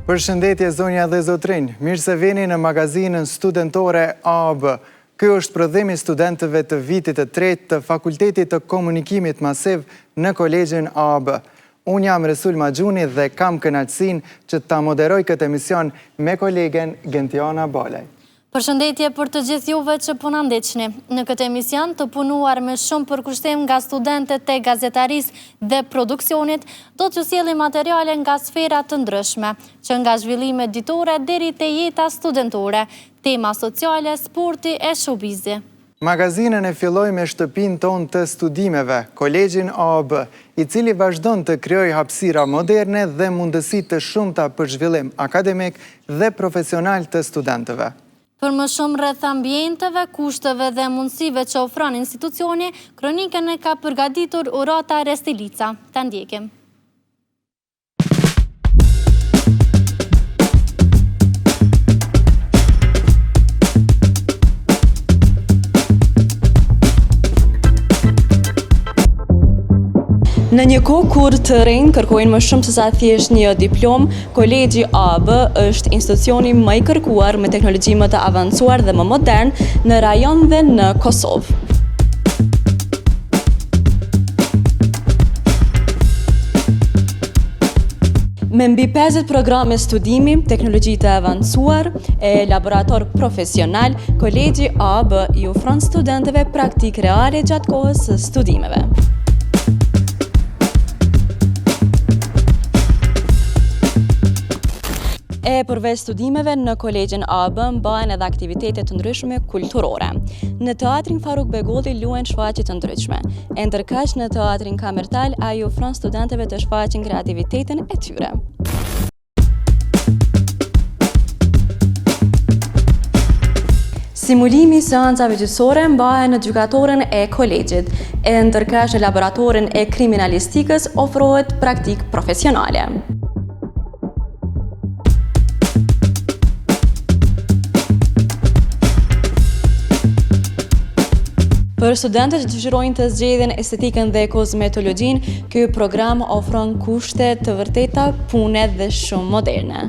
Përshëndetje zonja dhe zotrinj, mirë se vini në magazinën studentore AB. Ky është prodhimi studentëve të vitit të tretë të Fakultetit të Komunikimit Masiv në Kolegjin AB. Unë jam Resul Maxhuni dhe kam kënaqësinë që ta moderoj këtë emision me kolegen Gentiana Balaj. Përshëndetje për të gjithë juve që puna ndeqni. Në këtë emision të punuar me shumë përkushtim nga studentët e gazetarisë dhe produksionit, do t'ju sjellim materiale nga sfera të ndryshme, që nga zhvillime ditore deri te jeta studentore, tema sociale, sporti e showbizi. Magazinën e filloj me shtëpinë tonë të studimeve, Kolegjin AB, i cili vazhdon të krijojë hapësira moderne dhe mundësi të shumta për zhvillim akademik dhe profesional të studentëve. Për më shumë rreth ambienteve, kushteve dhe mundësive që ofron institucioni, kronikën e ka përgatitur Urata Restilica. Ta ndjekim. Në një kohë kur të rinj kërkojnë më shumë se sa thjesht një diplom, Kolegji AB është institucioni më i kërkuar me teknologji më të avancuar dhe më modern në rajon dhe në Kosovë. Me mbi 50 programe studimi, teknologji të avancuar e laborator profesional, Kolegji AB i ofron studentëve praktik reale gjatë kohës së studimeve. E përveç studimeve në Kolegjin AB mbahen edhe aktivitete të ndryshme kulturore. Në teatrin Faruk Begolli luajnë shfaqje të ndryshme. E ndërkaq në teatrin Kamertal ai ofron studentëve të shfaqin kreativitetin e tyre. Simulimi i seancave gjyqësore mbahen në gjykatoren e kolegjit, e ndërkaq në laboratorin e kriminalistikës ofrohet praktik profesionale. Për studentët që dëshirojnë të zgjedhin estetikën dhe kozmetologjin, ky program ofron kushte të vërteta, pune dhe shumë moderne.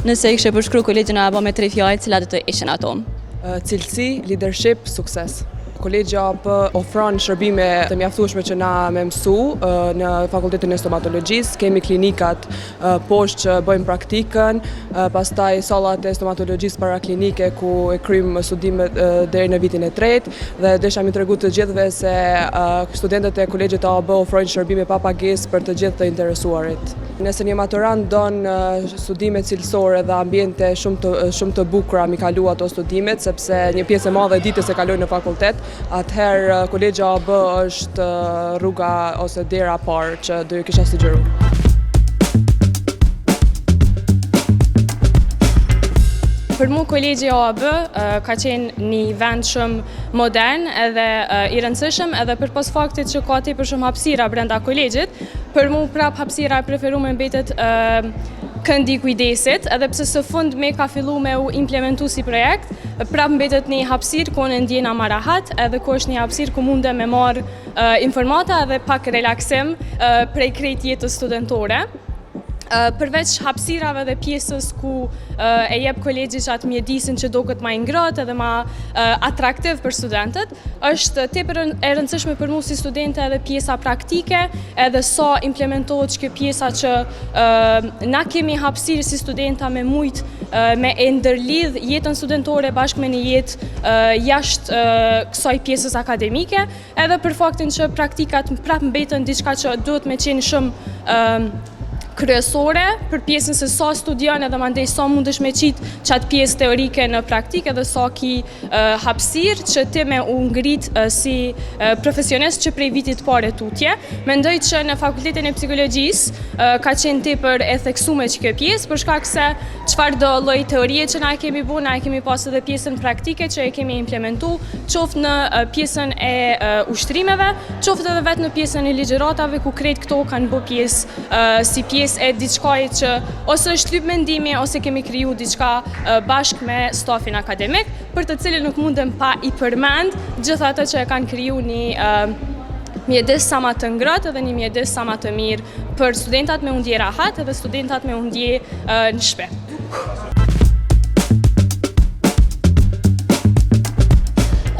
Nëse i kishe përshkruar Kolegjin AB me 3 fjalë, cilat do të ishin ato? Cilësi, leadership, sukses. Kolegji AB ofron shërbime të mjaftueshme që na me mësu në Fakultetin e Stomatologjisë, kemi klinikat poshtë që bëjmë praktikën, pastaj sallat e stomatologjisë paraklinike ku e kryjmë studimet deri në vitin e tretë dhe desha mi tregu të gjithëve se studentët e Kolegjit AB ofrojnë shërbime pa pagesë për të gjithë të interesuarit. Nëse një maturant don studime cilësore dhe ambiente shumë të bukura mi kalu ato studimet, sepse një pjesë e madhe e ditës e kalojnë në fakultet, atëherë Kolegji AB është rruga ose dera parë që do ju kisha sugjeruar. Për mu Kolegji AB ka qenë një vend shumë modern edhe i rëndësishëm edhe për pos faktit që ka tepër shumë hapësira brenda kolegjit. Për mu prap hapësira e preferuar mbetet këndi kujdesit, edhe pse së fund me ka fillu me u implementu si projekt, prap mbetet një hapësirë ku në ndjena ma rahat, edhe ku është një hapësirë ku munde me marrë informata edhe pak relaksim prej krejt jetës studentore. Përveç hapësirave dhe pjesës ku e jep kolegji që atë mjedisin që do këtë ma ingratë edhe ma atraktiv për studentët, është tepër e rëndësishme për mu si studente edhe pjesa praktike, edhe sa implementohet që kjo pjesa që na kemi hapësirë si studenta me mujtë me e ndërlidh jetën studentore bashkë me një jetë jashtë kësaj pjesës akademike, edhe për faktin që praktikat prap mbetën diçka që duhet me qenë shumë kryesore për pjesën se sa studion edhe mandej sa mundesh me qitë qatë pjesë teorike në praktikë edhe sa ki hapësirë që ti me u ngrit si profesionist që prej vitit pare tutje. Mendoj që në Fakultetin e Psikologjisë ka qenë tepër e theksume që kjo pjesë, për shkak se çfarëdo lloj teorie që na e kemi bu, na e kemi pas edhe pjesën praktike që e kemi implementu, qoftë në pjesën e ushtrimeve, qoftë edhe vetë në pjesën e ligjëratave ku krejt këto kanë bë pjesë si pjesë e diçkaj që ose është lyp mendimi ose kemi kriju diçka bashkë me stafin akademik, për të cilin nuk mundem pa i përmend gjithë ata që e kanë kriju një mjedis sa ma të ngrët edhe një mjedis sa ma të mirë për studentat me undje rahat edhe studentat me undje në shpe.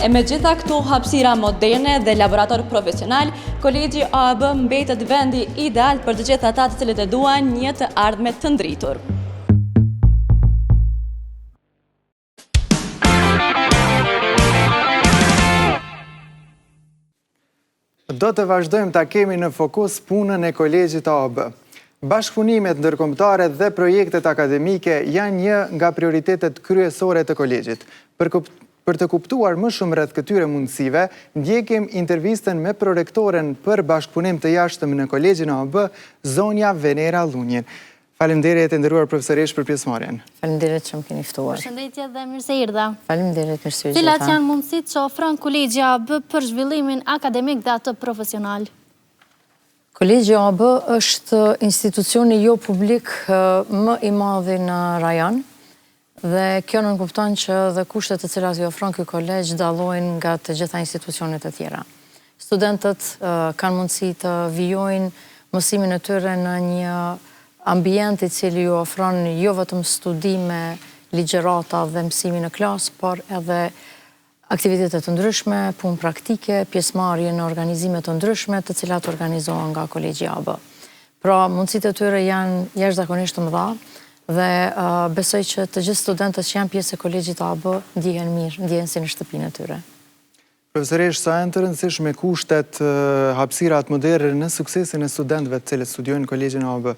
E me gjitha këto hapësira moderne dhe laborator profesional, Kolegji AAB mbetet vendi ideal për të gjithë ata të cilët e duan një të ardhme të ndritur. Do të vazhdojmë ta kemi në fokus punën e Kolegjit AAB. Bashkëpunimet ndërkombëtare dhe projektet akademike janë një nga prioritetet kryesore të kolegjit. Për të kuptuar më shumë rreth këtyre mundësive, ndjekim intervistën me prorektoren për bashkëpunim të jashtëm në Kolegjin AAB, Zonja Venera Lunjin. Faleminderit e nderuar profesoresh për pjesëmarrjen. Faleminderit që më keni ftuar. Përshëndetje dhe mirë se erdha. Faleminderit, mirë se u Cilat janë mundësitë që ofron Kolegji AAB për zhvillimin akademik dhe atë profesional? Kolegji AAB është institucioni jo publik më i madhi në rajon dhe kjo nënkupton që dhe kushtet të cilat i ofron ky kolegj dallojnë nga të gjitha institucionet e tjera. Studentët kanë mundësi të vijojnë mësimin e tyre në një ambient i cili ju ofron jo vetëm studime, ligjërata dhe mësimi në klasë, por edhe aktivitetet të ndryshme, punë praktike, pjesëmarrje në organizime të ndryshme, të cilat organizohen nga Kolegji AAB. Pra, mundësitë e tyre janë jashtëzakonisht të mëdha dhe besoj që të gjithë studentët që janë pjesë e Kolegjit AAB ndihen mirë, ndihen si në shtëpinë e tyre. Profesoresh, sa janë të rëndësishme kushtet hapësirat moderne në suksesin e studentëve të cilët studiojnë në Kolegjin AAB?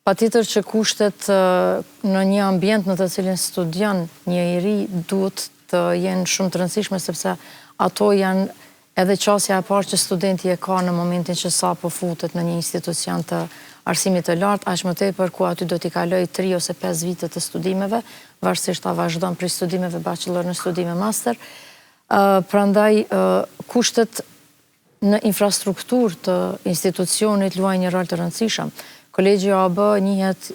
Patjetër që kushtet në një ambient në të cilin studion një i ri duhet të jenë shumë të rëndësishme sepse ato janë edhe qasja e parë që studenti e ka në momentin që sapo futet në një institucion të arsimit të lartë, aq më tepër ku aty do t'i kaloj 3 ose 5 vite të studimeve, varësisht ta vazhdon prej studimeve bachelor në studime master. Prandaj kushtet në infrastrukturë të institucionit luajnë një rol të rëndësishëm. Kolegji AAB njihet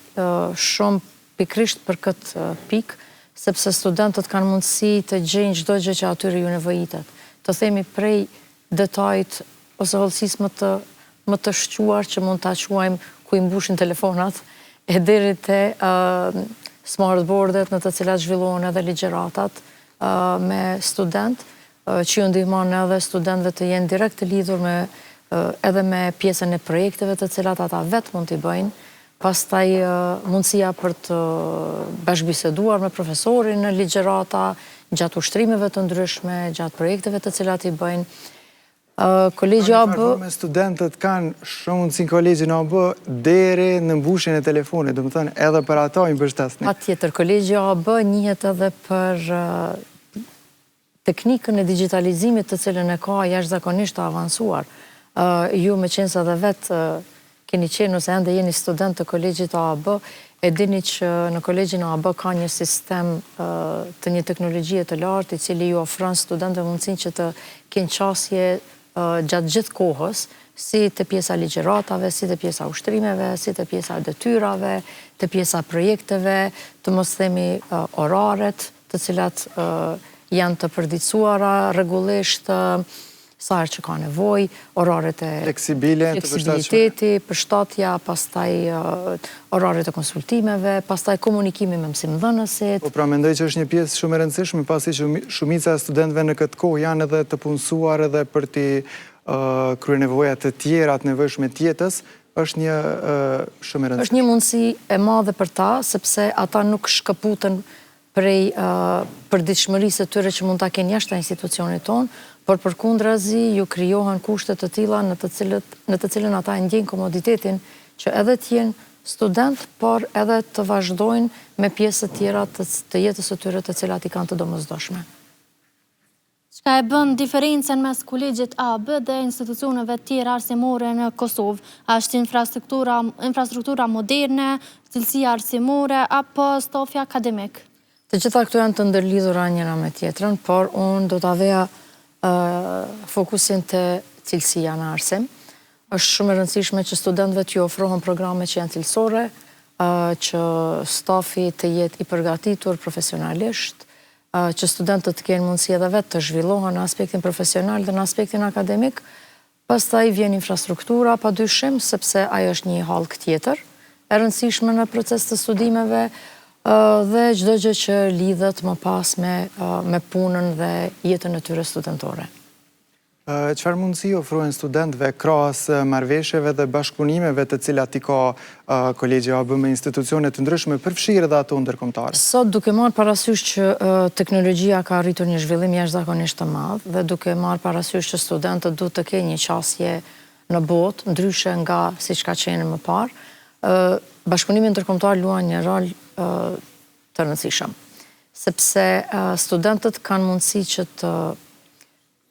shumë pikrisht për këtë pikë, sepse studentët kanë mundësi të gjejnë çdo gjë që atyre ju nevojitet. Të themi prej detajit ose hollësisë më të shquar që mund ta quajmë ku i mbushin telefonat, e deri te smartboardet në të cilat zhvillohen edhe ligjëratat me student, që ju ndihmon edhe studentëve të jenë direkt të lidhur edhe me pjesën e projekteve të cilat ata vetë mund t'i bëjnë, pastaj mundësia për të bashkëbiseduar me profesorin në ligjërata, gjatë ushtrimeve të ndryshme, gjatë projekteve të cilat i bëjnë. Kolegji AAB... Me studentët kanë shumë mundësi në Kolegjin AAB deri në mbushjen e telefonit, do të thënë edhe për ato i mbështesni. Patjetër, Kolegji AAB njihet edhe për teknikën e digitalizimit të cilën e ka jashtëzakonisht të avancuar. Ju me qenë se dhe vetë keni qenë ose ende jeni student të Kolegjit AAB, e dini që në Kolegjin AAB ka një sistem të një teknologjie të lartë i cili ju ofron studentëve mundësinë që të kenë qasje gjatë gjithë kohës, si të pjesa ligjëratave, si të pjesa ushtrimeve, si të pjesa detyrave, të pjesa projekteve, të mos themi oraret, të cilat janë të përditësuara rregullisht sa herë që ka nevojë, oraret e fleksibiliteti, përshtatja, pastaj oraret e konsultimeve, pastaj komunikimi me mësimdhënësit. Po pra mendoj që është një pjesë shumë e rëndësishme, pasi që shumica e studentëve në këtë kohë janë edhe të punësuar edhe për t'i kryer nevojat të tjera, të nevojshme të jetës, është një shumë e rëndësishme. Është një mundësi e madhe për ta, sepse ata nuk shkëputen prej përditshmërisë të tyre që mund ta kenë jashtë institucionit tonë, por përkundrazi ju krijohen kushte të tilla në të cilën ata ndjejnë komoditetin që edhe të jenë student, por edhe të vazhdojnë me pjesë të tjera të jetës së tyre të cilat i kanë të domosdoshme. Çka e bën diferencën mes Kolegjit AAB dhe institucioneve tjera arsimore në Kosovë? Është infrastruktura moderne, cilësia arsimore apo stafi akademik? Të gjitha këto janë të ndërlidhura njëra me tjetrën, por unë do ta veja fokusin të cilësia në arsim. Është shumë e rëndësishme që studentëve t'ju ofrohen programe që janë cilësore, që stafi të jetë i përgatitur profesionalisht, që studentët të kenë mundësi edhe vetë të zhvillohen në aspektin profesional dhe në aspektin akademik, Pastaj vjen infrastruktura, pa dyshim, sepse ajo është një halk tjetër, e rëndësishme në proces të studimeve, dhe çdo gjë që lidhet më pas me punën dhe jetën e tyre studentore. Çfarë mundësi ofrohen studentëve krahas marrëveshjeve dhe bashkëpunimeve të cilat i ka Kolegji AB me institucione të ndryshme, përfshirë edhe ato ndërkombëtare? Sot duke marrë parasysh që teknologjia ka arritur një zhvillim jashtëzakonisht të madh dhe duke marrë parasysh që studentët duhet të kenë një qasje në botë, ndryshe nga siç ka qenë më parë, bashkëpunimi ndërkombëtar luan një rol të rëndësishëm, sepse studentët kanë mundësi që të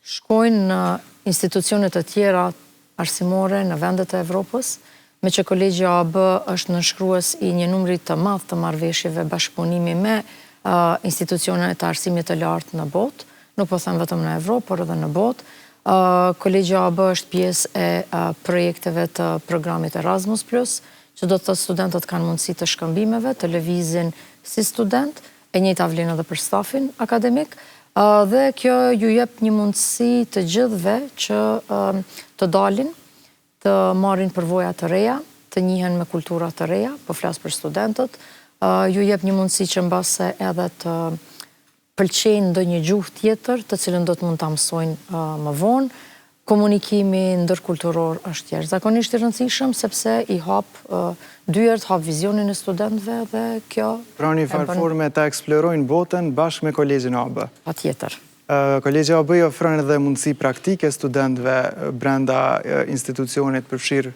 shkojnë në institucionet të tjera arsimore në vendet e Evropës, me që Kolegji AB është nënshkrues i një numri të madh të marrëveshjeve bashkëpunimi me institucionet të arsimit të lartë në botë, nuk po them vetëm në Evropë, por edhe në botë. Kolegji AB është pjesë e projekteve të programit Erasmus+, që do të thotë studentët kanë mundësi të shkëmbimeve, të lëvizin si student, e njëjta vlen edhe për stafin akademik, dhe kjo ju jep një mundësi të gjithëve që të dalin, të marrin përvoja të reja, të njihen me kultura të reja, po flas për studentët, ju jep një mundësi që mbase edhe të pëlqejnë ndonjë gjuhë tjetër, të cilën do të mund ta mësojnë më vonë. Komunikimi ndërkulturor është jashtëzakonisht i rëndësishëm sepse i hap dyert, hap vizionin e studentëve dhe kjo... Pra një farë forme ta eksplorojnë botën bashkë me Kolegjin AB. Patjetër. Kolegji AB i ofron edhe mundësi praktike studentëve brenda institucionit, përfshirë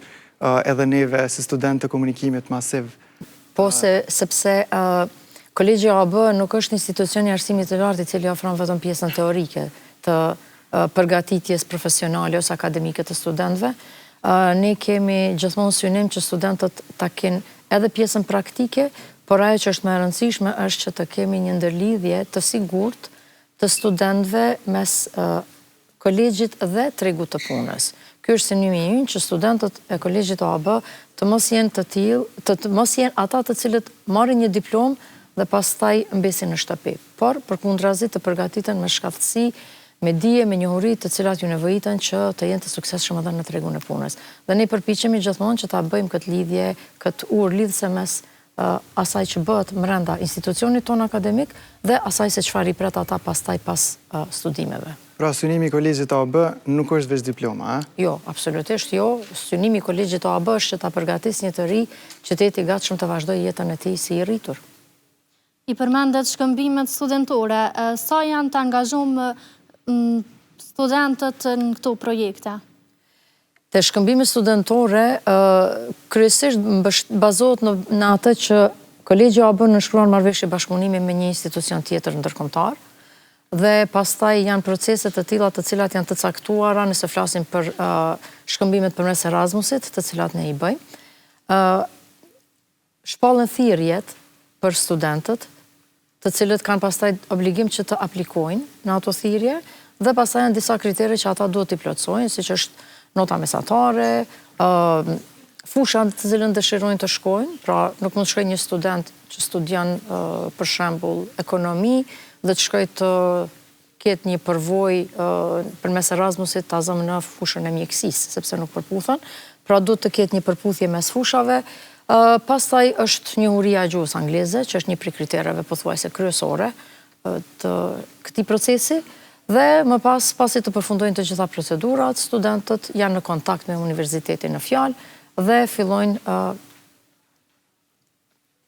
edhe neve si studentë të komunikimit masiv. Po, sepse Kolegji AB nuk është institucioni i arsimit të lartë i cili ofron vetëm pjesën teorike të përgatitjes profesionale ose akademike të studentëve. Ne kemi gjithmonë synim që studentët ta kenë edhe pjesën praktike, por ajo që është më e rëndësishme është që të kemi një ndërlidhje të sigurt të studentëve mes kolegjit dhe tregut të punës. Ky është synimi ynë që studentët e Kolegjit AB të mos jenë të tillë, të mos jenë ata të cilët marrin një diplomë dhe pastaj mbesin në shtëpi, por përkundrazi të përgatiten me shkallësi, me dije, me njohuri të cilat ju nevojiten që të jenë të suksesshëm edhe në tregun e punës. Dhe ne përpiqemi gjithmonë që ta bëjmë këtë lidhje, këtë urë lidhëse mes asaj që bëhet brenda institucionit ton akademik dhe asaj se çfarë i pret ata pastaj pas studimeve. Pra synimi i Kolegjit AB nuk është veç diploma, a? Jo, absolutisht jo. Synimi i Kolegjit AB është që ta përgatisë një të ri qytet i gatshëm të vazhdojë jetën e tij si i rritur. I përmendet shkëmbimet studentore, sa janë të angazhuar studentët në këto projekte? Te shkëmbimi studentore, kryesisht bazohet në atë që Kolegji AB nënshkruan marrëveshje bashkëpunimi me një institucion tjetër ndërkombëtar, dhe pastaj janë procese të tilla të cilat janë të caktuara nëse flasim për shkëmbimet përmes Erasmusit, të cilat ne i bëjmë. Shpallën thirrjet për studentët, të cilët kanë pastaj obligim që të aplikojnë në ato thirrje, dhe pastaj janë disa kritere që ata duhet t'i plotësojnë, siç është nota mesatare, fusha të cilën dëshirojnë të shkojnë, pra nuk mund të shkojë një student që studion për shembull ekonomi dhe të shkojë të ketë një përvojë përmes Erasmusit ta zëmë në fushën e mjekësisë, sepse nuk përputhen, pra duhet të ketë një përputhje mes fushave. Pastaj është njohuria e gjuhës angleze, që është një prej kritereve pothuajse kryesore të këtij procesi, dhe më pasi të përfundojnë të gjitha procedurat, studentët janë në kontakt me universitetin në fjalë dhe fillojnë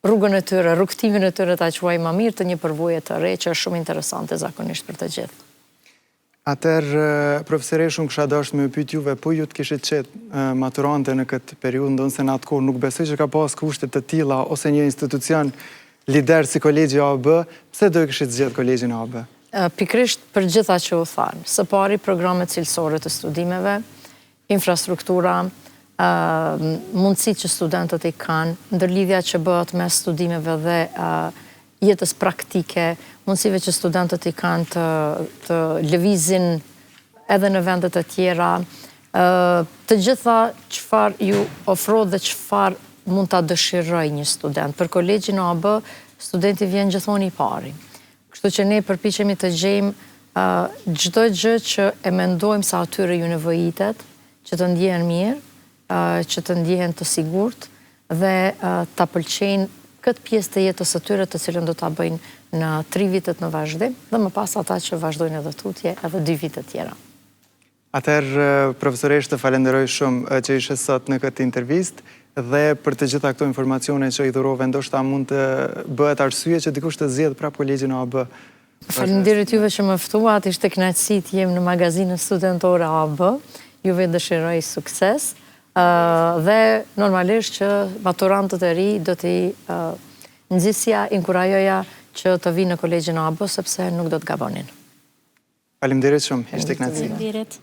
rrugën e tyre, rrugtimin e tyre ta quajmë më mirë të një përvoje të re që është shumë interesante zakonisht për të gjithë. Atëherë, profesoresh, unë kisha dashur me pyet juve, po ju të kishit qetë maturante në këtë periudhë, ndonë në atë kohë nuk besoj që ka pas kushte të tilla ose një institucion lider si Kolegji AB, pse do e kishit zgjedhur Kolegjin AB? Pikrisht për gjitha që u thanë. Së pari, programet cilësore të studimeve, infrastruktura, mundësit që studentët i kanë, ndërlidhja që bëhet mes studimeve dhe jetës praktike, mundësive që studentët i kanë të lëvizin edhe në vendet e tjera, të gjitha çfarë ju ofrohet dhe çfarë mund ta dëshiroj një student. Për Kolegjin AB, studenti vjen gjithmonë i pari. Kështu që ne përpiqemi të gjejmë çdo gjë që e mendojmë se atyre ju nevojitet, që të ndjehen mirë, që të ndjehen të sigurt dhe ta pëlqejnë këtë pjesë të jetës së tyre të cilën do ta bëjnë në 3 vitet në vazhdim dhe më pas ata që vazhdojnë edhe tutje edhe 2 vite tjera. Atëherë, profesoresh, të falenderoj shumë që ishe sot në këtë intervistë dhe për të gjitha këto informacione që i dhurove, ndoshta mund të bëhet arsye që dikush të zgjedhë prapë kolegjin AB. Faleminderit juve që më ftuat, ishte kënaqësi të jem në magazinën studentore AB. Juve dëshiroj sukses dhe normalisht që maturantët e ri do t'i nxjisja, inkurajoja që të vinë në kolegjin AB sepse nuk do të gabonin. Faleminderit shumë, ishte kënaqësi. Faleminderit.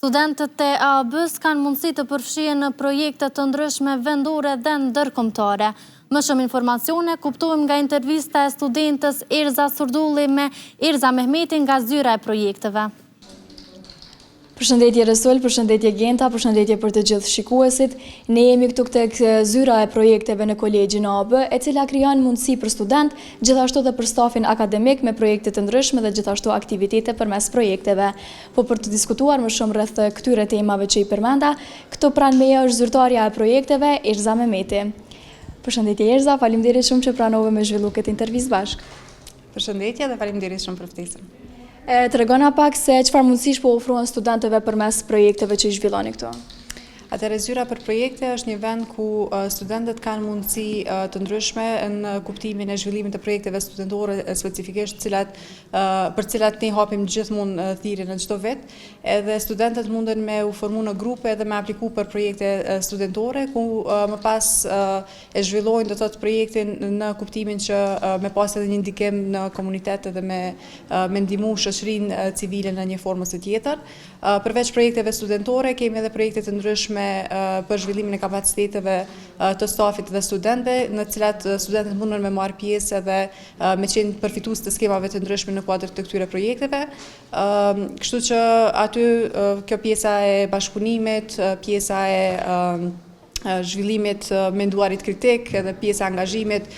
Studentët e AB-s kanë mundësi të përfshihen në projekte të ndryshme vendore dhe ndërkombëtare. Më shumë informacione kuptojmë nga intervista e studentës Erza Surdulli me Erza Mehmetin nga zyra e projekteve. Përshëndetje Resul, përshëndetje Genta, përshëndetje për të gjithë shikuesit. Ne jemi këtu tek zyra e projekteve në kolegjin AB, e cila krijon mundësi për student, gjithashtu dhe për stafin akademik me projekte të ndryshme dhe gjithashtu aktivitete përmes projekteve. Po për të diskutuar më shumë rreth këtyre temave që i përmenda, këtu pranë meje është zyrtarja e projekteve Erza Mehmeti. Përshëndetje Erza, faleminderit shumë që pranove me zhvillu këtë intervistë bashkë. Përshëndetje dhe faleminderit shumë për ftesën. Të regona pak se çfarë mundësish po ofrohen studentëve përmes projekteve që i zhvilloni këto? Atëherë zyra për projekte është një vend ku studentët kanë mundësi të ndryshme në kuptimin e zhvillimit të projekteve studentore specifikisht për cilat ne hapim gjithmonë thirrje në çdo vit, edhe studentët munden me u formu në grupe dhe me apliku për projekte studentore ku më pas e zhvillojnë do të thotë projektin në kuptimin që me pas edhe një ndikim në komunitet dhe me ndihmu shoqërinë civile në një formë ose tjetër. Përveç projekteve studentore kemi edhe projekte të ndryshme për zhvillimin e kapaciteteve të stafit dhe studentëve, në cilat studentët mundën me marrë pjesë edhe me qenë përfitues të skemave të ndryshme në kuadër të këtyre projekteve. Kështu që aty kjo pjesa e bashkëpunimit, pjesa e zhvillimit menduarit kritik edhe pjesa e angazhimit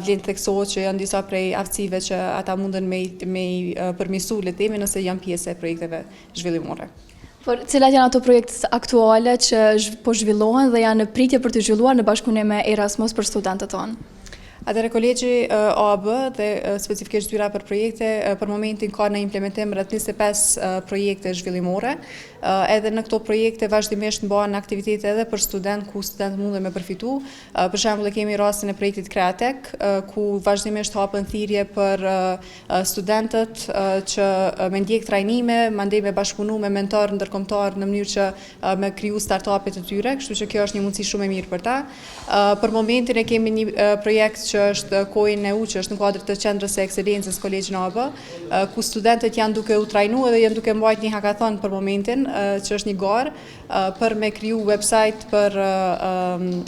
vlen theksohet që janë disa prej aftësive që ata mundën me i përmirësu le të themi nëse janë pjesë e projekteve zhvillimore. Por cilat janë ato projekte aktuale që po zhvillohen dhe janë në pritje për të zhvilluar në bashkëpunim me Erasmus për studentët tonë? Atëherë kolegji AB dhe specifikisht zyra për projekte për momentin ka në implementim rreth 25 projekte zhvillimore. Edhe në këto projekte vazhdimisht mbahen aktivitete edhe për student ku studentët mundën me përfitu. Për shembull kemi rastin e projektit Kreatek ku vazhdimisht hapen thirrje për studentët që me ndjek trajnime, mandej me bashkëpunu me mentor ndërkombëtar në mënyrë që me kriju startupe të tyre, kështu që kjo është një mundësi shumë e mirë për ta. Për momentin e kemi një projekt që është COIN-EU, që është në kuadër të qendrës së ekselencës kolegjin AB, ku studentët janë duke u trajnuar dhe janë duke mbajtur një hackathon për momentin, që është një garë për me kriju website për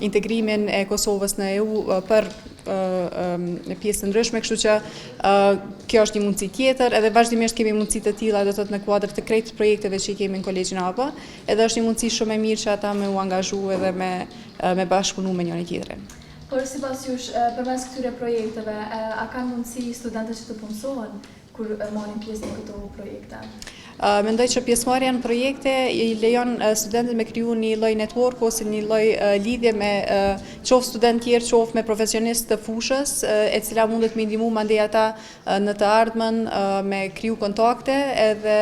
integrimin e Kosovës në EU për pjesë të ndryshme, kështu që kjo është një mundësi tjetër, edhe vazhdimisht kemi mundësi të tilla do të thotë në kuadër të krejt projekteve që i kemi në kolegjin AB, edhe është një mundësi shumë e mirë që ata me u angazhu edhe me bashkëpunu me njëri tjetrin. Por sipas jush, përmes këtyre projekteve, a kanë mundësi studentët që të punësohen kur marrin pjesë në këto projekte? Mendoj që pjesëmarrja në projekte i lejon studentët me kriju një lloj network ose një lloj lidhje me qoftë student tjerë, qoftë me profesionistë të fushës, e cila mundet me ndihmu mandej ata në të ardhmen me kriju kontakte edhe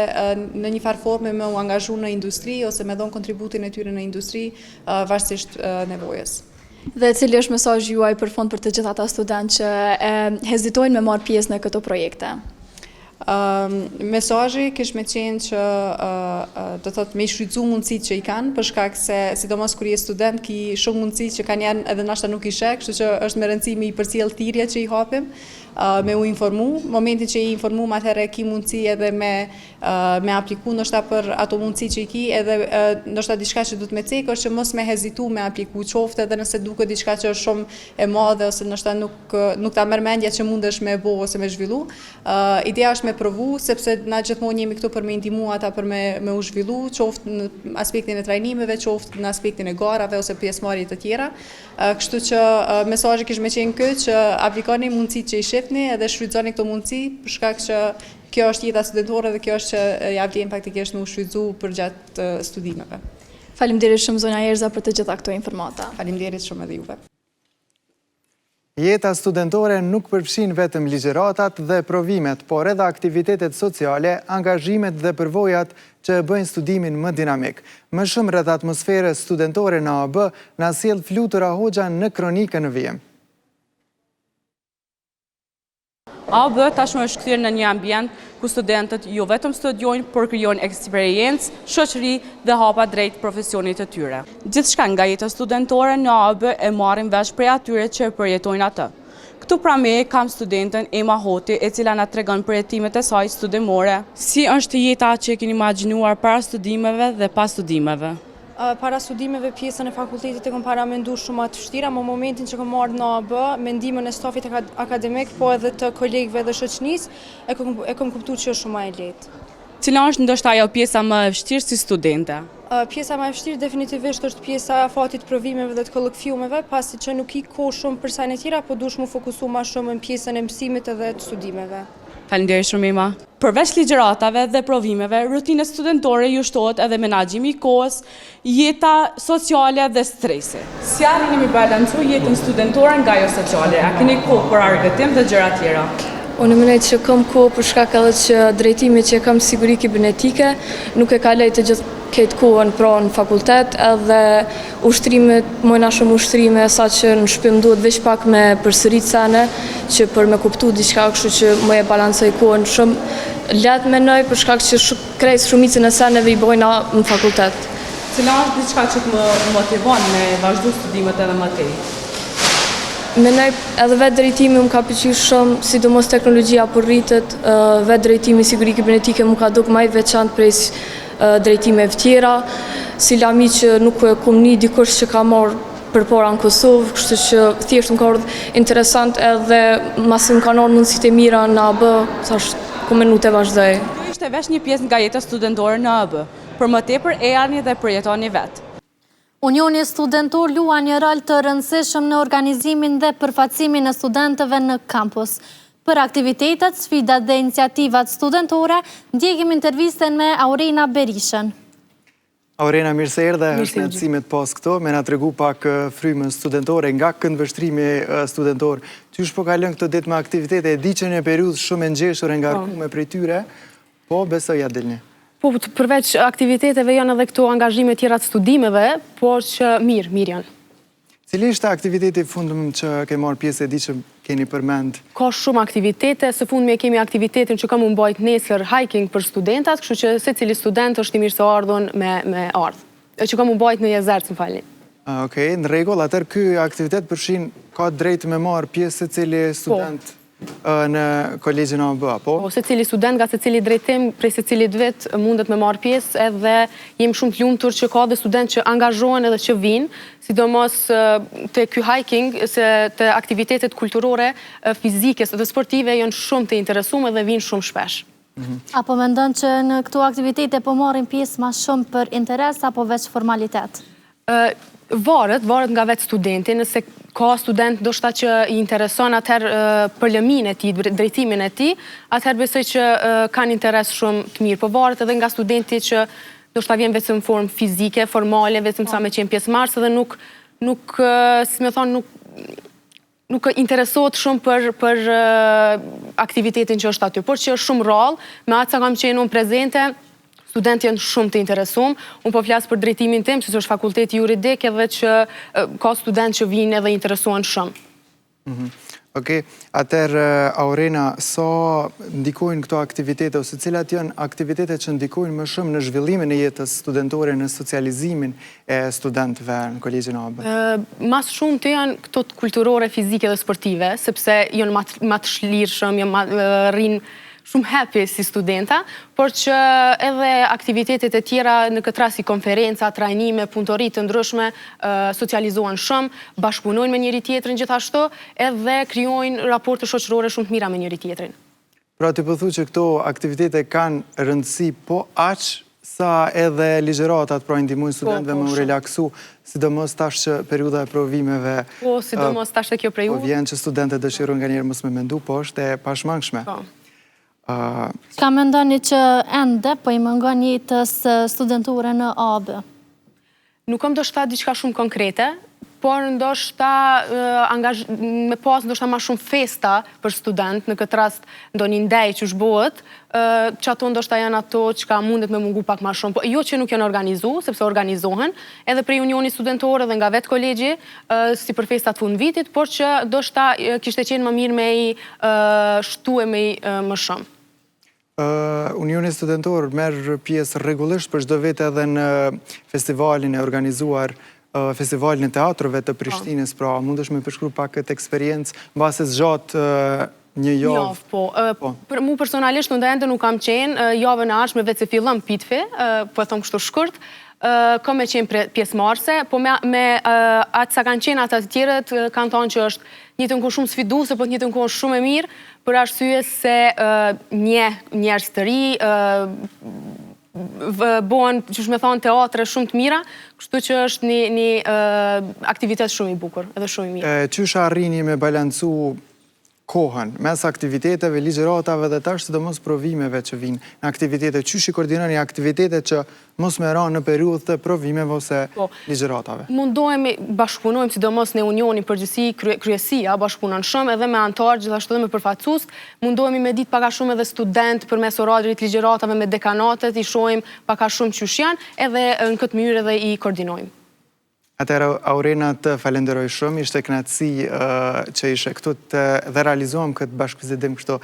në një farë forme me u angazhu në industri ose me dhon kontributin e tyre në industri varësisht nevojës. Dhe cili është mesazhi juaj për fond për të gjithë ata studentë që hezitojnë me marrë pjesë në këto projekte? Mesazhi kish me qenë që do thotë me shfrytzu mundësitë që i kanë, për shkak se sidomos kur je student ki shumë mundësi që kanë janë edhe ndoshta nuk i sheh, kështu që është me rëndësi me i përcjell thirrjet që i hapim, me u informu. Momentin që i informu, atëherë ki mundësi edhe me apliku ndoshta për ato mundësi që i ki, edhe ndoshta diçka që duhet me cekë është që mos me hezitu me apliku, qoftë edhe nëse duket diçka që është shumë e madhe ose ndoshta nuk ta merr mendja që mundesh me bo ose me zhvillu. Ideja është me provu, sepse na gjithmonë jemi këtu për me ndihmu ata për me u zhvillu, qoftë në aspektin e trajnimeve, qoftë në aspektin e garave ose pjesëmarrje të tjera. Kështu që mesazhi kish me qenë ky që aplikoni mundësitë që i shihni edhe shfrytëzoni këto mundësi, për shkak që kjo është jeta studentore dhe kjo është që ja vlen faktikisht me u shfrytëzu përgjatë studimeve. Faleminderit shumë zonja Erza për të gjitha këto informata. Faleminderit shumë edhe juve. Jeta studentore nuk përfshin vetëm ligjëratat dhe provimet, por edhe aktivitetet sociale, angazhimet dhe përvojat që bëjnë studimin më dinamik. Më shumë rreth atmosferës studentore në AB, na sjell Flutura Hoxha në kronikën në vijim. AB tashmë është kthyer në një ambient ku studentët jo vetëm studiojnë, por krijojnë eksperiencë, shoqëri dhe hapa drejt profesionit të tyre. Gjithçka nga jeta studentore në AB e marrin vesh prej atyre që përjetojnë atë. Këtu pra me kam studenten Ema Hoti, e cila na tregon për jetimet e saj studimore. Si është jeta që e keni imagjinuar para studimeve dhe pas studimeve? Para studimeve pjesën e fakultetit e kom paramendu shumë atë vështira, më momentin që kom marrë në AB, mendimin e stafit akademik, po edhe të kolegëve dhe shoqënisë, e kom kuptuar që është shumë më e lehtë. Cila është ndoshta ajo pjesa më e vështirë si studente? Pjesa më e vështirë definitivisht është pjesa e fatit provimeve dhe të kollokviumeve, pasi që nuk i kohë shumë për sajnë e tjera, po duhesh më fokusu më shumë në pjesën e mësimit edhe të studimeve. Faleminderit shumë Ema. Përveç ligjëratave dhe provimeve, rutinës studentore ju shtohet edhe menaxhimi i kohës, jeta sociale dhe stresi. Si arrini mi balancu jetën studentore nga ajo sociale? A keni kohë për argëtim dhe gjëra tjera? Unë mendoj që kam kohë për shkak edhe që drejtimi që kam siguri kibernetike nuk e kaloj të gjithë këtë kohën pra në fakultet, edhe ushtrimet, mojna shumë ushtrime, sa që në shpim duhet veç pak me përsërit sene, që për me kuptu diçka, kështu që më e balancoj kohën shumë letë menoj, për shkak që krejt shumicën e seneve i bojna në fakultet. Cila është diçka që të më motivon me vazhdu studimet edhe më tej? Menoj edhe vetë drejtimi më ka pëlqyer shumë, sidomos teknologjia po rritet, vetë drejtimi siguri kibernetike më ka duk më i veçantë prej drejtimeve tjera, si lami që nuk e kam ni dikush që ka marrë përpara në Kosovë, kështu që thjesht më ka ardhur interesant edhe masi më kanë ardhur mundësitë e mira në AB, thash ku minute vazhdoj. Kjo ishte veç një pjesë nga jeta studentore në AB, për më tepër e arni dhe përjetoni vetë. Unioni studentor luan një rol të rëndësishëm në organizimin dhe përfaqësimin e studentëve në kampus. Për aktivitetet, sfidat dhe iniciativat studentore, ndjekim intervistën me Aurena Berishën. Aurena, mirë se erdhe, është nëësimet pas këto, me nga tregu pak frymën studentore nga këndvështrimi studentor. Qysh po kalën këto ditë me aktivitete, e di që një periudhë shumë e ngjeshur e ngarkuar prej tyre, po besoj ja dilni. Po, përveç aktiviteteve janë edhe këto angazhime tjera të studimeve, por që mirë janë. Cili ishte aktiviteti fundëm që ke marrë pjesë, e di që keni përmend? Ka shumë aktivitete, së fundmi kemi aktivitetin që kam unë bajt nesër hiking për studentat, kështu që se cili student është i mirë se ardhun me ardhë. Që kam unë bajt në Jezerë, më falni. Okej, në rregull, atër ky aktivitet përfshin ka drejt me marrë pjesë se cili student në kolegjin AB, po? Po, se cili student nga se cili drejtim, prej se cili vit mundet me marrë pjesë, edhe jem shumë të lumtur që ka dhe student që angazhohen edhe që vinë, sidomos të ky hiking, se të aktivitetet kulturore, fizike dhe sportive janë shumë të interesuar dhe vinë shumë shpesh. Apo mendon që në këto aktivitete po marrin pjesë ma shumë për interes apo veç formalitet? Varet nga vetë studenti, nëse ka student ndoshta që i intereson atëherë përlëmin e tij, drejtimin e tij, atëherë besoj që kanë interes shumë të mirë, po varet edhe nga studenti që ndoshta vjen vetëm në formë fizike, formale, vetëm sa me qenë pjesëmarrës dhe nuk si më thon, nuk interesohet shumë për aktivitetin që është aty, por që është shumë rrallë, me atë sa kam qenë unë prezente, student janë shumë të interesum, unë po flasë për drejtimin tim, që është fakulteti juridik edhe që ka student që vinë edhe interesuan shumë. Okej, atëherë Aurena, sa ndikojnë këto aktivitete, ose cilat janë aktivitetet që ndikojnë më shumë në zhvillimin e jetës studentore, në socializimin e studentëve në kolegjin AB? Mas shumë të janë këto kulturore, fizike dhe sportive, sepse janë ma të shlirshëm, janë rrinë shumë happy si studenta, por që edhe aktivitetet e tjera në këtë rast si konferenca, trajnime, punëtori të ndryshme socializohen shumë, bashkëpunojnë me njëri tjetrin gjithashtu, edhe krijojnë raporte shoqërore shumë të mira me njëri tjetrin. Pra të pëthu që këto aktivitete kanë rëndësi po aqë sa edhe ligjeratat pra ndihmojnë studentëve më relaksu, sidomos tash që periudha e provimeve Po, sidomos tash që kjo periudhë. Po vjen që studentët dëshirojnë nga njerë mos me mendu, po është e pashmangshme. Ka mendoni që ende po i mëngon jetës studentore në AB? Nuk kam ndoshta diçka shumë konkrete, por ndoshta me pas ndoshta ma shumë festa për student, në këtë rast ndonjë ndej që shbohet, që ato ndoshta janë ato që ka mundet me mungu pak ma shumë. Po, jo që nuk janë organizu, sepse organizohen, edhe prej Unioni Studentore dhe nga vetë kolegji, si për festat fund vitit, por që ndoshta kishte qenë më mirë me i shtu e me i më shumë. Unioni Studentor merr pjesë rregullisht për çdo vit edhe në festivalin e organizuar, festivalin e teatrove të Prishtinës, pra mundesh me përshkru pak këtë eksperiencë, mbase zgjat një javë. Po. Për mu personalisht në ende nuk kam qenë, javën e ardhshme vetë se fillon pitfi, po e thom kështu shkurt, kam me qenë pjesëmarrëse, po me atë sa kanë qenë atë të tjerët, kanë thonë që është një të nku shumë sfiduese, po një të nku shumë e mirë, për arsye se njerëz të ri, bohen, që shme thonë, teatre shumë të mira, kështu që është një aktivitet shumë i bukur, edhe shumë i mirë. Qysh arrini me balancu kohën, mes aktiviteteve, ligjeratave dhe tash sidomos provimeve që vinë në aktivitete, qysh i koordinoni aktivitete që mos me ranë në periudhë të provimeve ose ligjeratave? Mundohemi, bashkëpunojmë sidomos në Unioni përgjithësi, kryesia bashkëpunon shumë edhe me antarë, gjithashtu edhe me përfaqësues, mundohemi me ditë paka shumë edhe student përmes oradrit ligjeratave me dekanatet, i shohim paka shumë qysh janë, edhe në këtë mënyrë edhe i koordinojmë. Atëherë, Aurena, të falenderoj shumë, ishte kënaqësi që ishe këtu dhe realizuam këtë bashkëbisedim kështu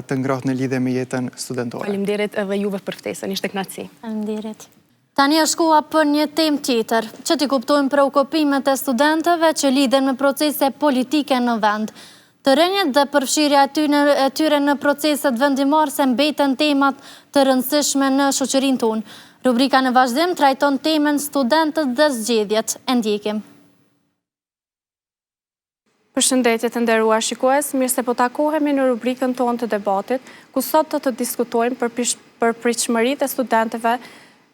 të ngrohtë në lidhje me jetën studentore. Faleminderit edhe juve për ftesën, ishte kënaqësi. Faleminderit. Tani është koha për një temë tjetër, që t'i kuptojmë preokupimet e studentëve që lidhen me procese politike në vend. Të rënjet dhe përfshirja e tyre në proceset vendimorëse mbeten temat të rëndësishme në shoqërinë tonë. Rubrika në vazhdim trajton temën studentët dhe zgjedhjet. E ndjekim. Përshëndetje të nderuar shikues, mirë se po takohemi në rubrikën tonë të debatit, ku sot të diskutojmë për pritshmëritë e studentëve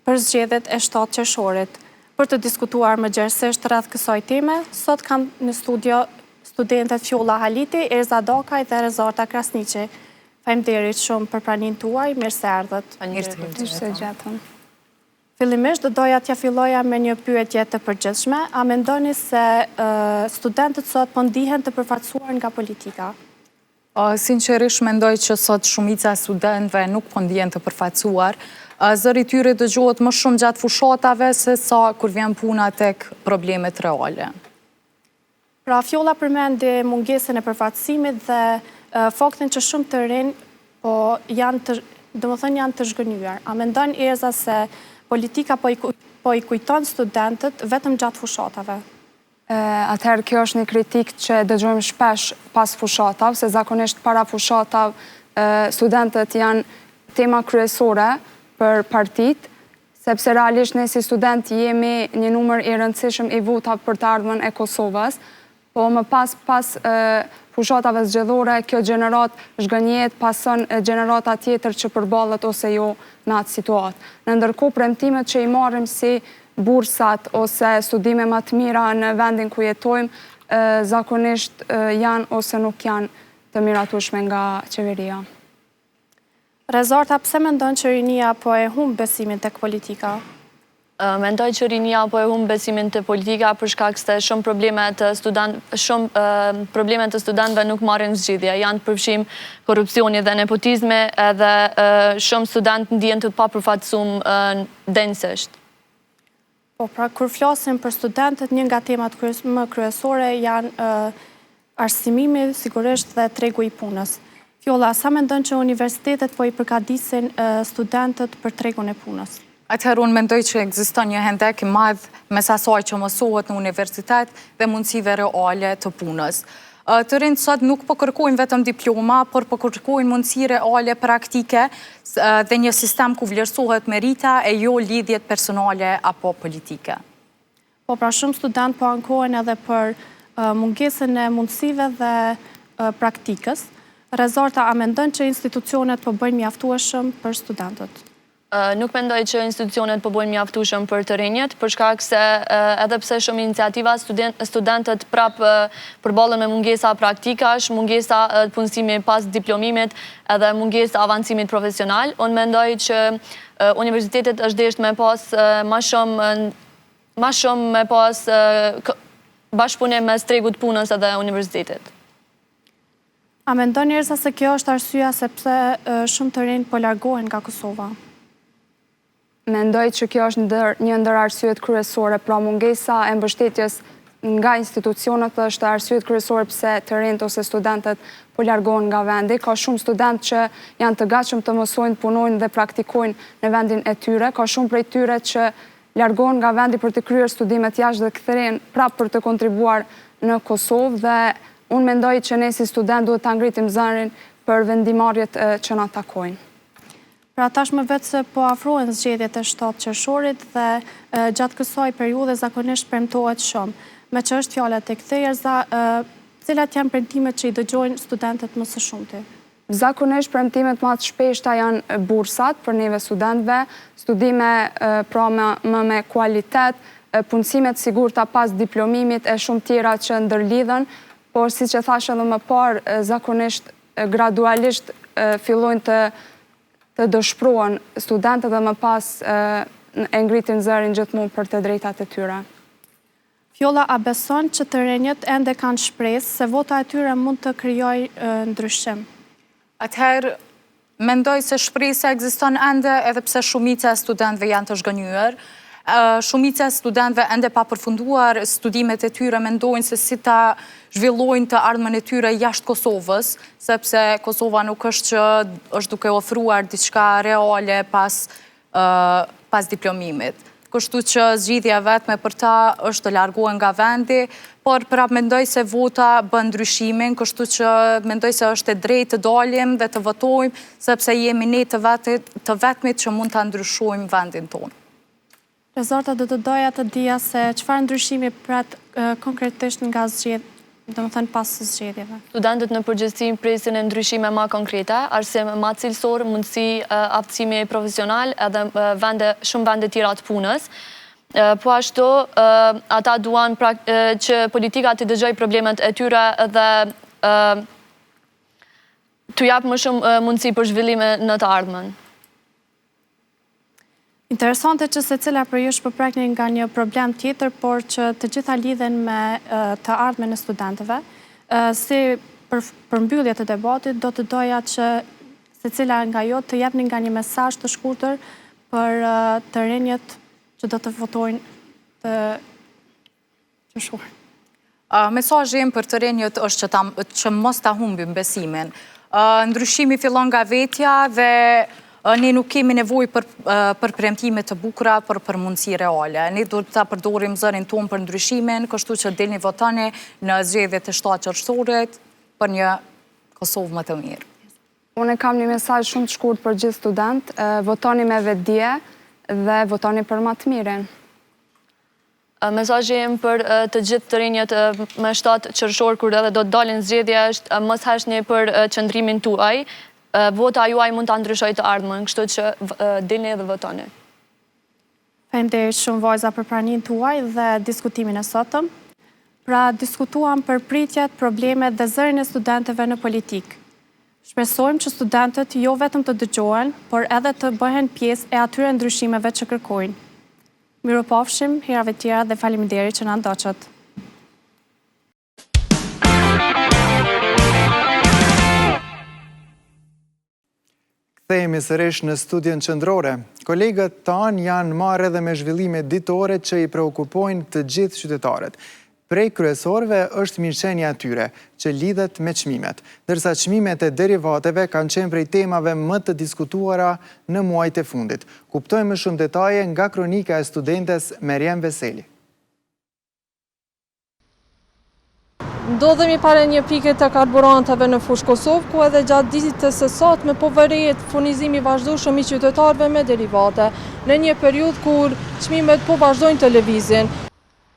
për zgjedhjet e 7 qershorit. Për të diskutuar më gjerësisht rreth kësaj teme, sot kam në studio studentet Fjolla Haliti, Erza Dokaj dhe Rezarta Krasniqi. Faleminderit shumë për praninë tuaj, mirë se erdhët. Mirë se gjetëm. Fillimisht do doja t'ja filloja me një pyetje të përgjithshme, a mendoni se studentët sot po ndihen të përfaqësuar nga politika? Sinqerisht mendoj që sot shumica e studentëve nuk po ndihen të përfaqësuar. Zëri i tyre dëgjohet më shumë gjatë fushatave se sa kur vjen puna tek problemet reale. Pra Fjolla përmendi mungesën e përfaqësimit dhe faktin që shumë të rinj po janë të zhgënjur. A mendon Erza se politika po i kujton studentët vetëm gjatë fushatave? Atëherë kjo është një kritik që dëgjojmë shpesh pas fushatave, se zakonisht para fushatave studentët janë tema kryesore për partit, sepse realisht ne si student jemi një numër i rëndësishëm i votave për të ardhmen e Kosovës, po më pas fushatave zgjedhore, kjo gjenerat zhgënjet pason gjenerata tjetër që përballet ose jo në atë situatë. Në ndërkohë premtimet që i marrim si bursat ose studime më të mira në vendin ku jetojmë, zakonisht janë ose nuk janë të miratueshme nga qeveria. Rezarta, pse mendon që rinia po e humb besimin tek politika? Mendoj që rinia po e humb besimin të politika për shkak se shumë probleme të studentëve nuk marrin zgjidhje. Janë të përfshim korrupsioni dhe nepotizmi, edhe shumë studentë ndihen të papërfaqësuar denjësisht. Po, pra kur flasim për studentët, një nga temat më kryesore janë arsimimi, sigurisht dhe tregu i punës. Fjolla, sa mendon që universitetet po i përgatisin studentët për tregun e punës? Atëherë unë mendoj që ekziston një hendek i madh mes asaj që mësohet në universitet dhe mundësive reale të punës. Të rinjt sot nuk po kërkojnë vetëm diploma, por po kërkojnë mundësi reale praktike dhe një sistem ku vlerësohet merita e jo lidhjet personale apo politike. Po, pra shumë student po ankohen edhe për mungesën e mundësive dhe praktikës. Rezorta, a mendon që institucionet po bëjnë mjaftueshëm për studentët? Nuk mendoj që institucionet po bëjnë mjaftueshëm për të rinjët, për shkak se edhe pse shumë iniciativa studentët prapë përballen me mungesa praktikash, mungesa punësimi pas diplomimit, edhe mungesa avancimit profesional. Unë mendoj që universitetet është desht me pas ma shumë me pas bashkëpunim mes tregut punës edhe universitetit. A mendon njerëza se kjo është arsyeja sepse shumë të rinj po largohen nga Kosova? Mendoj që kjo është një ndër arsyet kryesore, pra mungesa e mbështetjes nga institucionet është arsyet kryesore pse të rinjt ose studentët po largohen nga vendi. Ka shumë studentë që janë të gatshëm të mësojnë, punojnë dhe praktikojnë në vendin e tyre. Ka shumë prej tyre që largohen nga vendi për të kryer studimet jashtë dhe kthehen prapë për të kontribuar në Kosovë dhe unë mendoj që ne si student duhet të ngritim zërin për vendimarrjet që na takojnë. Pra tashmë vetë se po afrohen zgjedhjet e 7 qershorit dhe gjatë kësaj periudhe zakonisht premtohet shumë. Me që është fjala tek Therza, cilat janë premtimet që i dëgjojnë studentët më së shumti? Zakonisht premtimet më të shpeshta janë bursat për neve studentëve, studime pra më me kualitet, punësimet sigurta pas diplomimit e shumë tjera që ndërlidhen, por si që thashë edhe më parë, zakonisht gradualisht fillojnë të dëshpruan studentët dhe më pas e ngritin zërin gjithmonë për të drejtat e tyre. Fjolla, a beson që të rinjët ende kanë shpresë se vota e tyre mund të krijojë ndryshim? Atëherë, mendoj se shpresa ekziston ende edhe pse shumica e studentëve janë të zhgënjur. Shumica e studentëve ende pa përfunduar studimet e tyre mendojnë se si ta zhvillojnë të ardhmen e tyre jashtë Kosovës, sepse Kosova nuk është që është duke ofruar diçka reale pas diplomimit. Kështu që zgjidhja vetme për ta është të largohen nga vendi, por prap mendoj se vota bën ndryshimin, kështu që mendoj se është e drejtë të dalim dhe të votojmë, sepse jemi ne të vetmit që mund të ndryshojmë vendin tonë. Rezorta, do të doja të dija se çfarë ndryshimi prat konkretisht nga zgjedhjet, do të thënë pas zgjedhjeve. Studentët në përgjithësi presin e ndryshime ma konkrete, arsim ma cilësor, mundësi aftësimi profesional edhe shumë vende tjera të punës. Po ashtu, ata duan që politika të dëgjoj problemet e tyre dhe të japë më shumë mundësi për zhvillime në të ardhmen. Interesante që se cila për ju shpërprekni nga një problem tjetër, por që të gjitha lidhen me të ardhmen e studentëve. Si për mbyllje të debatit, do të doja që se cila nga jo të jepni nga një mesazh të shkurtër për të rinjët që do të votojnë të qershor. Mesazhi im për të rinjët është që mos ta humbim besimin. Ndryshimi fillon nga vetja dhe ne nuk kemi nevojë për premtime të bukura, për mundësi reale. Ne duhet ta përdorim zërin tonë për ndryshimin, kështu që dilni votoni në zgjedhjet e 7 qershorit për një Kosovë më të mirë. Unë kam një mesazh shumë të shkurt për gjithë student, votoni me vetdije dhe votoni për më të mirën. Mesazhi im për të gjithë të rinjët me 7 qershor kur edhe do të dalin zgjedhja është mos hashni për qëndrimin tuaj. Vota juaj mund të ndryshoj të ardhmen, kështu që dilni dhe votoni. Faleminderit shumë vajza për praninë tuaj dhe diskutimin e sotëm. Pra, diskutuam për pritjet, problemet dhe zërin e studentëve në politikë. Shpresojmë që studentët jo vetëm të dëgjohen, por edhe të bëhen pjesë e atyre ndryshimeve që kërkojnë. Mirupafshim, herave tjera dhe faleminderit që na ndoqët. Kthehemi sërish në studion qendrore. Kolegët tanë janë marrë edhe me zhvillime ditore që i preokupojnë të gjithë qytetarët. Prej kryesorëve është mirëqenia tyre, që lidhet me çmimet, ndërsa çmimet e derivateve kanë qenë prej temave më të diskutuara në muajt e fundit. Kuptojmë më shumë detaje nga kronika e studentes Meriem Veseli. Ndodhemi pare një pike të karburanteve në fushë Kosovë, ku edhe gjatë ditës së sotme po vërehet furnizimi vazhdueshëm i qytetarëve me derivate, në një periudhë kur çmimet po vazhdojnë të lëvizin.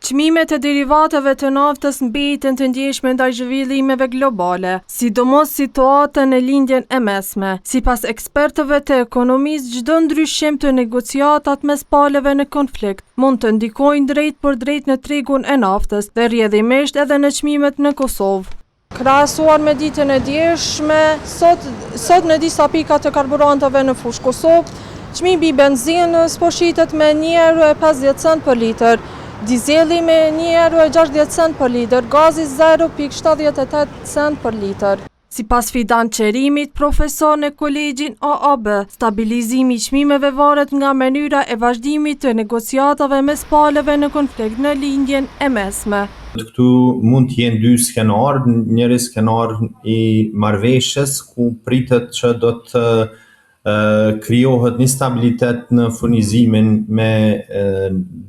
Çmimet e derivateve të naftës mbeten të ndjeshme ndaj zhvillimeve globale, sidomos situatën e lindjen e mesme. Sipas ekspertëve të ekonomisë, çdo ndryshim të negociatat mes palëve në konflikt mund të ndikojnë drejt për drejt në tregun e naftës dhe rrjedhimisht edhe në çmimet në Kosovë. Krahasuar me ditën e djeshme, sot në disa pika të karburanteve në fushë Kosovë, çmimi i benzinës po shitet me €1.50 për litër. Dizeli me €1.60 për litër, gazi 0.78 cent për litër. Sipas Fidan Qerimit, profesor në kolegjin AAB, stabilizimi i çmimeve varet nga mënyra e vazhdimit të negociatave mes palëve në konflikt në lindjen e mesme. Këtu mund të jenë dy skenar, njëri skenar i marrëveshjes ku pritet që do të krijohet një stabilitet në furnizimin me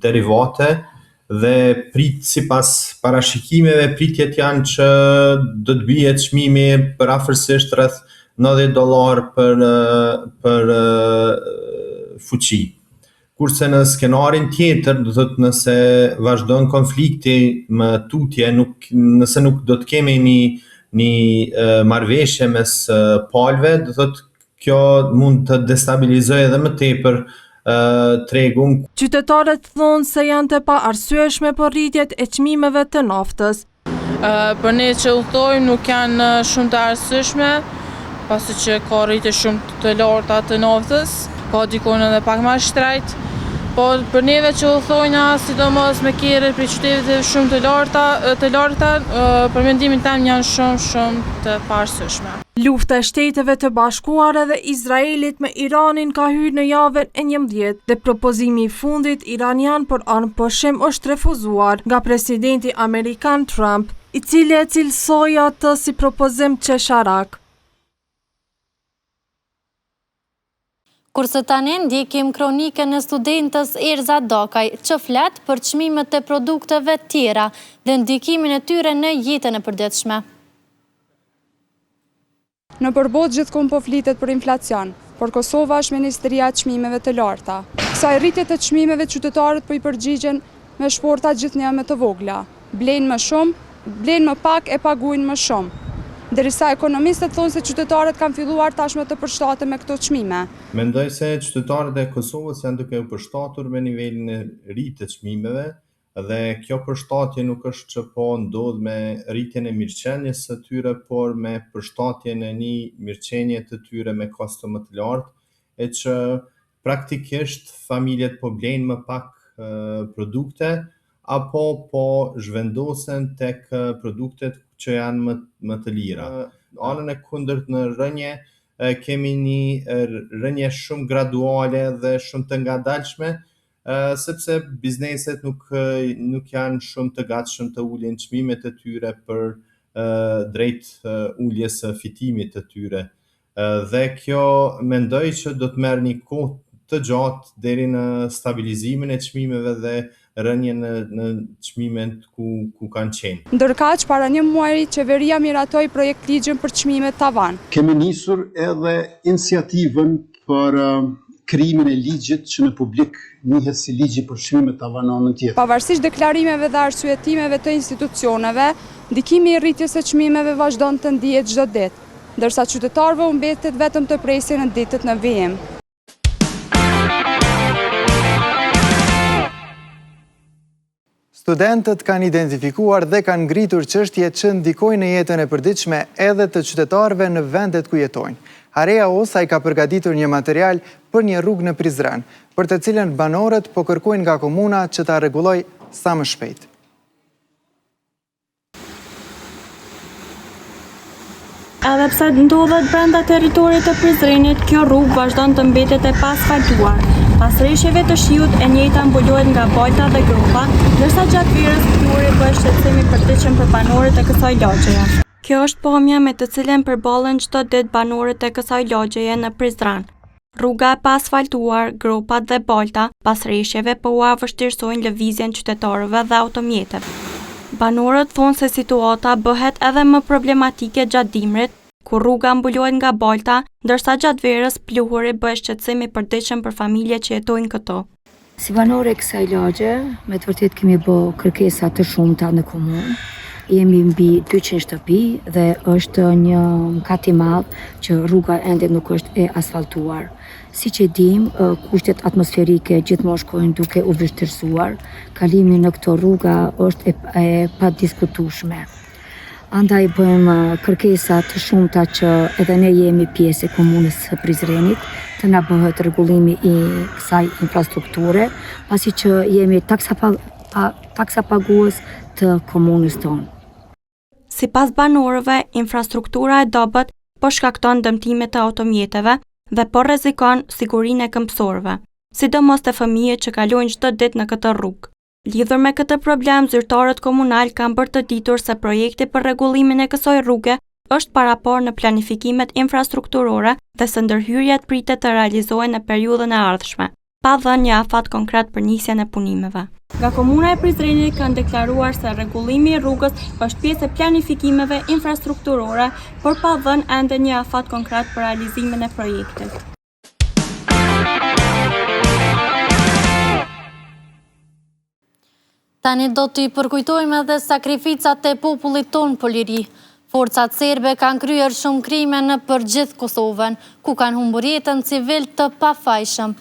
derivate dhe sipas parashikimeve pritjet janë që do të bie çmimi për afërsisht rreth $90 për fuqi. Kurse në skenarin tjetër, do thotë nëse vazhdon konflikti më tutje, nëse nuk do të kemi një marrëveshje mes palëve, do thotë kjo mund të destabilizojë edhe më tepër tregun. Qytetarët thonë se janë të paarsyeshme për rritjet e çmimeve të naftës. Për ne që udhtojmë nuk janë shumë të arsyeshme, pasi që ka rritje shumë të larta të naftës, ka dikon edhe pak më shtrejt, por për neve që udhtojna, sidomos me kerret për qytetet shumë të larta, për mendimin tim janë shumë të paarsyeshme. Lufta e Shteteve të Bashkuara dhe Izraelit me Iranin ka hyrë në javën e 11 dhe propozimi i fundit iranian për anëpushim është refuzuar nga presidenti amerikan Trump, i cili e cilësoi atë si propozim qesharak. Kurse tani ndjekim kronikën e studentës Erza Dokaj, që flet për çmimet e produkteve tjera dhe ndikimin e tyre në jetën e përditshme. Në përbot gjithkund po flitet për inflacion, por Kosova është Ministria e Çmimeve të larta. Kësaj rritje të çmimeve qytetarët po i përgjigjen me shporta gjithnjë më të vogla. Blenë më shumë, blenë më pak e paguajnë më shumë. Ndërsa ekonomistët thonë se qytetarët kanë filluar tashmë të përshtaten me këto çmime. Mendoj se qytetarët e Kosovës janë duke u përshtatur me nivelin e rritjes të çmimeve dhe kjo përshtatje nuk është që po ndodh me rritjen e mirëqenies së tyre, por me përshtatjen e një mirëqenie të tyre me kosto më të lartë, e që praktikisht familjet po blejnë më pak produkte apo po zhvendosen tek produktet që janë më të lira. Anën e kundërt në rënje kemi një rënje shumë graduale dhe shumë të ngadalshme, sepse bizneset nuk janë shumë të gatshëm të ulin çmimet e tyre për drejt uljes së fitimit të tyre. Dhe kjo mendoj që do të merr një kohë të gjatë deri në stabilizimin e çmimeve dhe rënjen në çmimet ku kanë qenë. Ndërkaq, para një muaji, qeveria miratoi projekt ligjin për çmimet tavan. Kemi nisur edhe iniciativën për krijimin e ligjit që në publik njihet si ligji për çmimet tavanore tjetër. Pavarësisht deklarimeve dhe arsyetimeve të institucioneve, ndikimi i rritjes së çmimeve vazhdon të ndihet çdo ditë, ndërsa qytetarëve u mbetet vetëm të presin në ditët në vijim. Studentët kanë identifikuar dhe kanë ngritur çështje që ndikojnë në jetën e përditshme edhe të qytetarëve në vendet ku jetojnë. Area Osaj ka përgatitur një material për një rrugë në Prizren, për të cilën banorët po kërkojnë nga komuna që ta rregullojë sa më shpejt. Edhe pse ndodhet brenda territorit të Prizrenit, kjo rrugë vazhdon të mbetet e paasfaltuar. Pas rreshjeve të shiut, e njëjta mbulohet nga balta dhe gropa, ndërsa gjatë verës pluhuri bëhet shqetësim i përditshëm për banorët e kësaj lagjeje. Kjo është pamja me të cilën përballen çdo ditë banorët e kësaj lagjeje në Prizren. Rruga e paasfaltuar, gropat dhe balta, pas rreshjeve po ua vështirësojnë lëvizjen qytetarëve dhe automjeteve. Banorët thonë se situata bëhet edhe më problematike gjatë dimrit, ku rruga mbulohet nga balta, ndërsa gjatë verës pluhuri bëhet shqetësim i përditshëm për familjet që jetojnë këto. Si banore e kësaj lagje, me të vërtet kemi bë kërkesa të shumta në komunë. Jemi mbi 200 shtëpi dhe është një kat i madh që rruga ende nuk është e asfaltuar. Siç e dim, kushtet atmosferike gjithmonë shkojnë duke u vështirësuar. Kalimi në këto rruga është e padiskutueshme. Andaj bëjmë kërkesa të shumta që edhe ne jemi pjesë e komunës së Prizrenit, të na bëhet rregullimi i kësaj infrastrukture, pasi që jemi taksapagues të komunës tonë. Sipas banorëve, infrastruktura e dobët po shkakton dëmtime të automjeteve dhe po rrezikon sigurinë e këmbësorëve, sidomos të fëmijët që kalojnë çdo ditë në këtë rrugë. Lidhur me këtë problem, zyrtarët komunal kanë bërë të ditur se projekti për rregullimin e kësaj rruge është parapor në planifikimet infrastrukturore dhe se ndërhyrjet pritet të realizohen në periudhën e ardhshme, pa dhënë një afat konkret për nisjen e punimeve. Nga Komuna e Prizrenit kanë deklaruar se rregullimi i rrugës është pjesë e planifikimeve infrastrukturore, por pa dhënë ende një afat konkret për realizimin e projektit. Tani do t'i përkujtojmë edhe sakrificat e popullit tonë për liri. Forcat serbe kanë kryer shumë krime në përgjithë Kosovën, ku kanë humbur jetën civil të pafajshëm.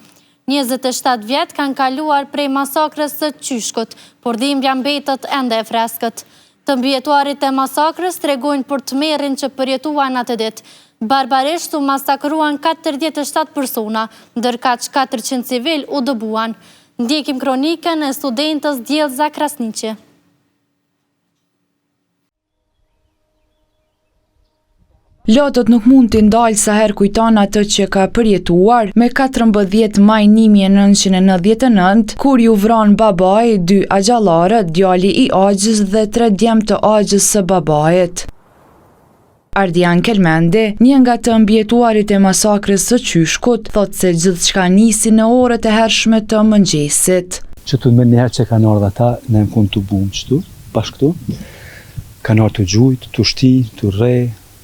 27 vjet kanë kaluar prej masakrës së Qyshkut, por dhimbja mbetet ende e freskët. Të mbijetuarit e masakrës tregojnë për tmerrin që përjetuan atë ditë. Barbarisht u masakruan 47 persona, ndërkaq 400 civil u dëbuan. Ndjekim kronikën e studentës Djelza Krasniqi. Lotët nuk mund t'i ndalë sa herë kujton atë që ka përjetuar me 14 maj 1999, kur ju vran babai, 2 axhallarët, djali i Axhës dhe 3 djemt të Axhës së babait. Ardian Kelmendi, një nga të mbjetuarit e masakrës së Qyshkut, thot se gjithçka nisi në orët e hershme të mëngjesit. Që të më njëherë që kanë ardhur ata, ne më konë të bumë qëtu, bashkë këtu, kanë ardhur të gjujt, të shti, të rre,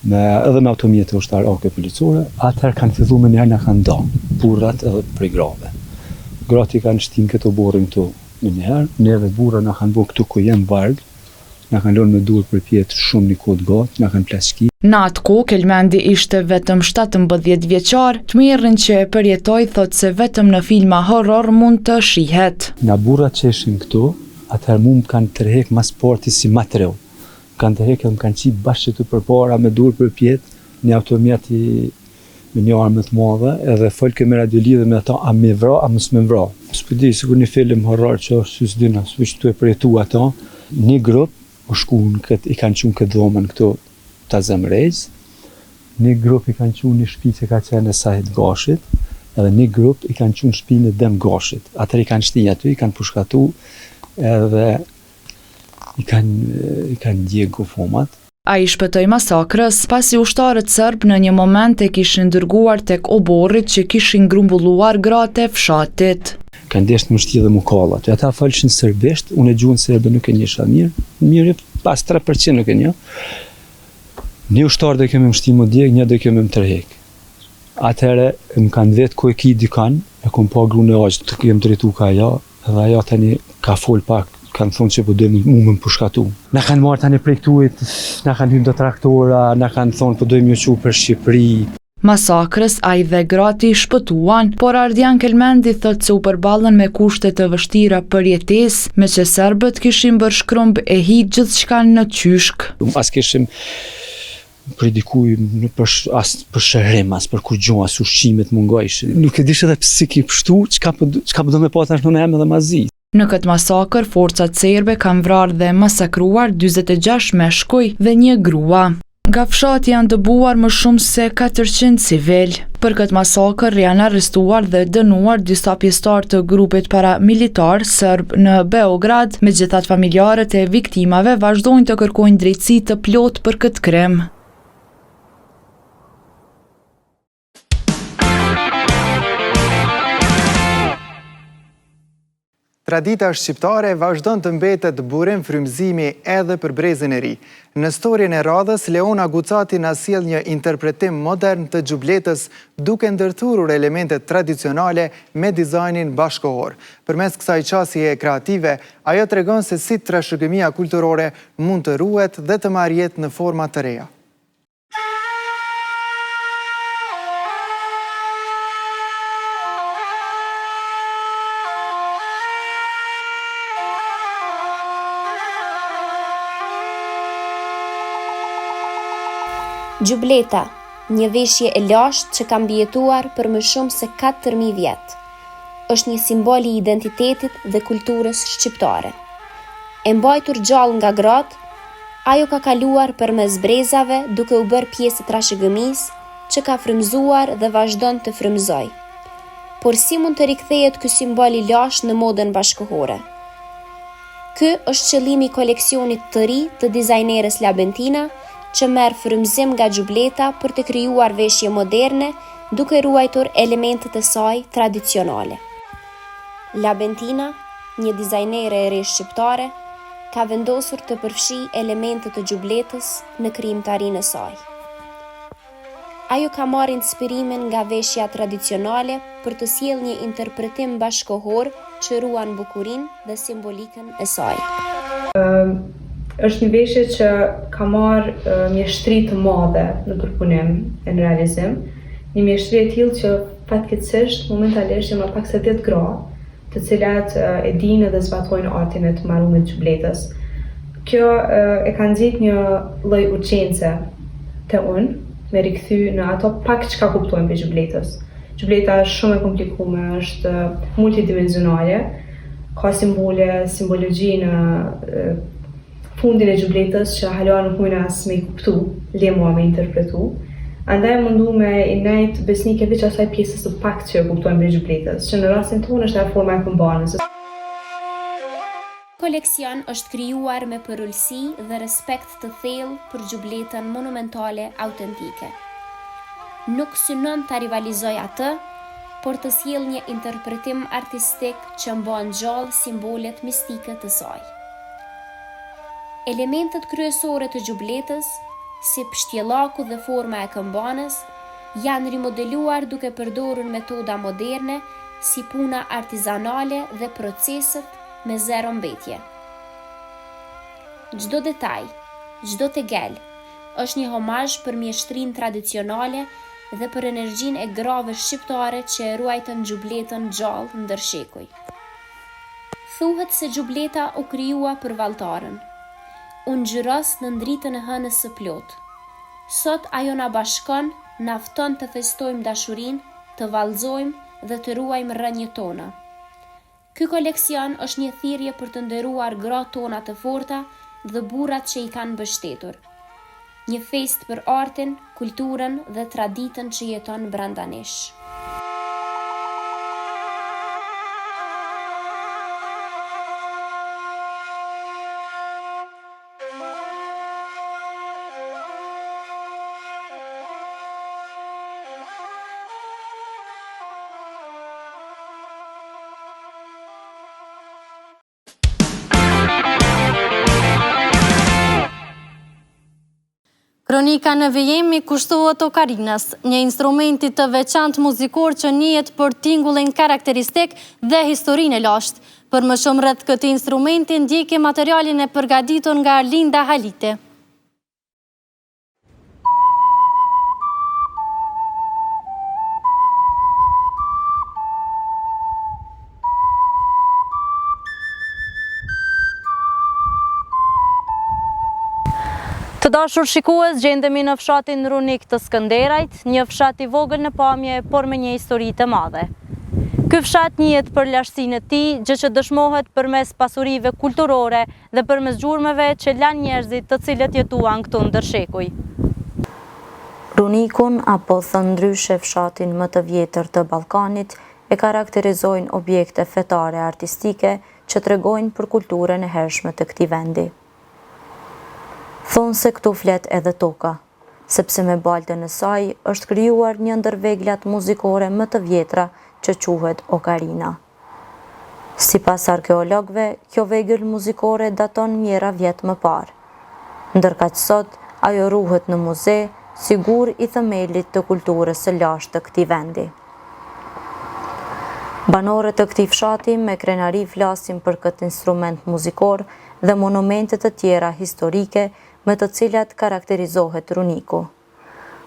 edhe me automjete ushtar ake policore, atëherë kanë fillu me njëherë në kanë da, burrat edhe prej grave. Grati kanë shtin këto borin këtu me njëherë, ne dhe burra në kanë bo këtu ku jem vargë, në kanë lonë me dur për pjetë shumë një kodë gatë, në kanë plashki. Në atë kohë, Kelmendi ishte vetëm 17 vjeçar, tmerrin që e përjetoi thot se vetëm në filma horror mund të shihet. Na burrat që ishin këtu, atëherë mu më kanë tërhek mas porti si matreu. Kanë tërhek edhe më kanë qip bashkë të përpara me dur për pjetë, një automjeti me një armë të madhe, edhe folke me radiolidhe me ata, a me vra, a mës me vra. S'pëdi, sigur një film horror që është sys dyna, s'vish të e përjetu ata, një grup u shku i kanë qunë këtë dhomën këtu të zemrejz, një grup i kanë qunë një shpi që ka qenë e sajt gashit, edhe një grup i kanë qunë shpinë e dem gashit. Atër i kanë shtinja aty, i kanë pushkatu, edhe i kanë djegu fomat. A i shpëtoi masakrës, pasi ushtarët sërb në një moment e kishin dërguar tek oborrit që kishin grumbulluar gratë e fshatit. Kanë desht më shti dhe më kallat. Ata falshin sërbisht, unë e gjuhën serbe nuk e njësha mirë, pas 3% nuk e një. Një ushtar dhe kemi më shti më djeg, një dhe kemi më tërhek. Atëhere, më kanë vetë ku e ki dikan, e kom pa gru në aqë, të kemë drejtu ka aja, edhe aja tani ka fol pak, kanë thonë që po dojmë mu më pushkatu. Na kanë marrë tani prej këtuit, na kanë hymë do traktora, na kanë thonë po dojmë ju qu për Shqipëri. Masakrës, a i dhe grati shpëtuan, por Ardian Kelmendi thot se u përballën me kushte të vështira për jetesë, me që serbët kishin bërë shkrumb e hiq gjithçka në Qyshk. As kishim predikuj as për shërim, as për kur gjohë, as ushqimet mungojshin. Nuk e dish edhe pse ki pështu, çka po do me pa tash në emë dhe mazi. Në këtë masakër, forcat serbe kanë vrarë dhe masakruar 46 meshkuj dhe një grua. Nga fshati janë dëbuar më shumë se 400 civil. Për këtë masakër janë arrestuar dhe dënuar disa pjesëtar të grupit paramilitar serb në Beograd, megjithatë familjarët e viktimave vazhdojnë të kërkojnë drejtësi të plotë për këtë krim. Tradita shqiptare vazhdon të mbetet burim frymëzimi edhe për brezin e ri. Në storjen e radhës, Leona Gucati na sjell një interpretim modern të xhubletës duke ndërthurur elementet tradicionale me dizajnin bashkëkohor. Përmes kësaj qasje kreative, ajo tregon se si trashëgimia kulturore mund të ruhet dhe të marrë jetë në forma të reja. Gjubleta, një veshje e lashtë që ka mbijetuar për më shumë se 4.000 vjetë. Është një simbol i identitetit dhe kulturës shqiptare. E mbajtur gjallë nga gratë, ajo ka kaluar përmes brezave duke u bërë pjesë të trashëgimisë që ka frymëzuar dhe vazhdon të frymëzoj. Por si mund të rikthehet ky simbol i lashtë në modën bashkëkohore? Ky është qëllimi i koleksionit të ri të dizajneres Labentina, që merr frymëzim nga gjubleta për të krijuar veshje moderne duke ruajtur elementet e saj tradicionale. Labentina, një dizajnere e re shqiptare, ka vendosur të përfshijë elementet të gjubletës në krijimtarinë e saj. Ajo ka marrë inspirimin nga veshja tradicionale për të sjellë një interpretim bashkëkohor që ruan bukurinë dhe simbolikën e saj. Është një veshje që ka marrë mjeshtri të madhe në përpunim e në realizim. Një mjeshtri e tillë që fatkeqësisht momentalisht janë pak se 10 gra, të cilat e dinë dhe zbatojnë artin e të marrumit të gjubletës. Kjo e ka nxit një lloj urgjence te unë, me rikthy në ato pak çka kuptojmë për gjubletës. Gjubleta është shumë e komplikuar, është multidimensionale, ka simbologji në fundin e gjubletës që halua nuk mujna as me i kuptu, le mua me interpretu. Andaj mundu me i nejt besnike veç asaj pjesës të pak që kuptojnë me gjubletës, që në rastin tonë është e forma e këmbanës. Koleksion është krijuar me përullësi dhe respekt të thellë për gjubletën monumentale autentike. Nuk synon të rivalizoj atë, por të sjell një interpretim artistik që mban gjallë simbolet mistike të saj. Elementet kryesore të gjubletës, si pshtjellaku dhe forma e këmbanës, janë rimodeluar duke përdorur metoda moderne si puna artizanale dhe proceset me zero mbetje. Çdo detaj, çdo tegel, është një homazh për mjeshtrinë tradicionale dhe për energjinë e grave shqiptare që e ruajtën gjubletën gjallë ndër shekuj. Thuhet se gjubleta u krijua për valltarën. Unë gjyros në ndritën e hënës së plot. Sot ajo na bashkon, na fton të festojmë dashurinë, të vallëzojmë dhe të ruajmë rrënjët tona. Ky koleksion është një thirrje për të nderuar gratë tona të forta dhe burrat që i kanë mbështetur. Një fest për artin, kulturën dhe traditën që jeton brenda nesh. Kronika në vijemi kushtohet okarinës, një instrumenti të veçantë muzikor që njihet për tingullin karakteristik dhe historinë e lashtë. Për më shumë rreth këtij instrumenti ndjeki materialin e përgatitur nga Arlinda Halite. Të dashur shikues, gjendemi në fshatin runik të Skënderajt, një fshat i vogël në pamje, por me një histori të madhe. Ky fshat njihet për lashtësinë e tij, gjë që dëshmohet përmes pasurive kulturore dhe përmes gjurmëve që lanë njerëzit të cilët jetuan këtu ndër shekuj. Runikun, apo thënë ndryshe fshatin më të vjetër të Ballkanit, e karakterizojnë objekte fetare artistike që tregojnë për kulturën e hershme të këtij vendi. Thonë se këtu flet edhe toka, sepse me baltën e saj është krijuar një ndër veglat muzikore më të vjetra që quhet okarina. Sipas arkeologëve, kjo vegël muzikore daton mjera vjet më parë. Ndërkaq sot, ajo ruhet në muze, sigur i themelit të kulturës së lashtë të këtij vendi. Banorët të këtij fshati me krenari flasin për këtë instrument muzikor dhe monumente të tjera historike me të cilat karakterizohet Runiku.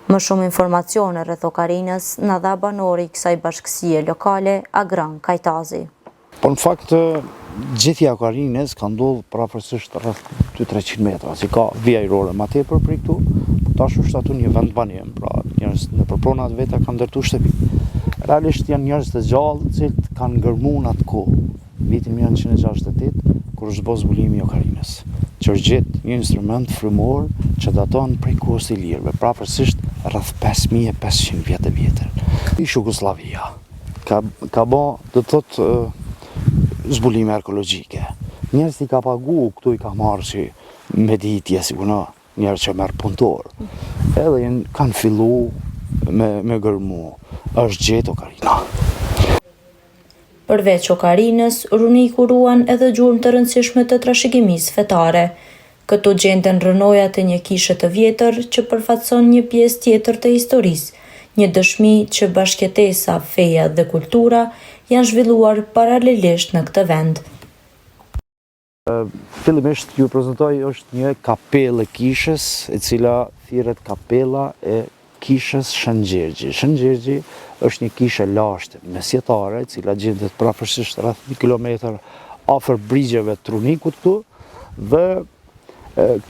Më shumë informacione rreth Okarinës na dha banori i kësaj bashkësie lokale, Agran Kajtazi. Po në fakt, gjithja Okarinës ka ndodhur prapërsisht rreth 200-300 metra, si ka vija ajrore më tepër për këtu, por tash është atu një vend banim, pra njerëz në përpronat veta kanë ndërtuar shtëpi. Realisht janë njerëz të gjallë, të cilët kanë ngërmuar atë kohë, vitin 1968, kur është bërë zbulimi i Okarinës, që është gjetë një instrument frymor që daton prej kohës së Ilirëve, prapërsisht rreth 5500 vjet e vjetër. Ish Jugosllavia ka bë, do të thotë, zbulime arkeologjike. Njerëz i ka pagu, këtu i ka marrë si meditje, si punë, njerëz që merr punëtor. Edhe kanë fillu me gërmu. Është gjetë Okarina. Përveç Okarinës, Runiku ruan edhe gjurmë të rëndësishme të trashëgimisë fetare. Këtu gjenden rënojat e një kishe të vjetër që përfaqëson një pjesë tjetër të historisë, një dëshmi që bashkëtesa, feja dhe kultura janë zhvilluar paralelisht në këtë vend. Fillimisht ju prezantoj është një kapellë e kishës, e cila thirret kapella e kishës Shëngjergji. Shëngjergji është një kishë lashtë mesjetare, e cila gjendet prapërsisht rreth 1 kilometër afër brigjeve të Runikut këtu, dhe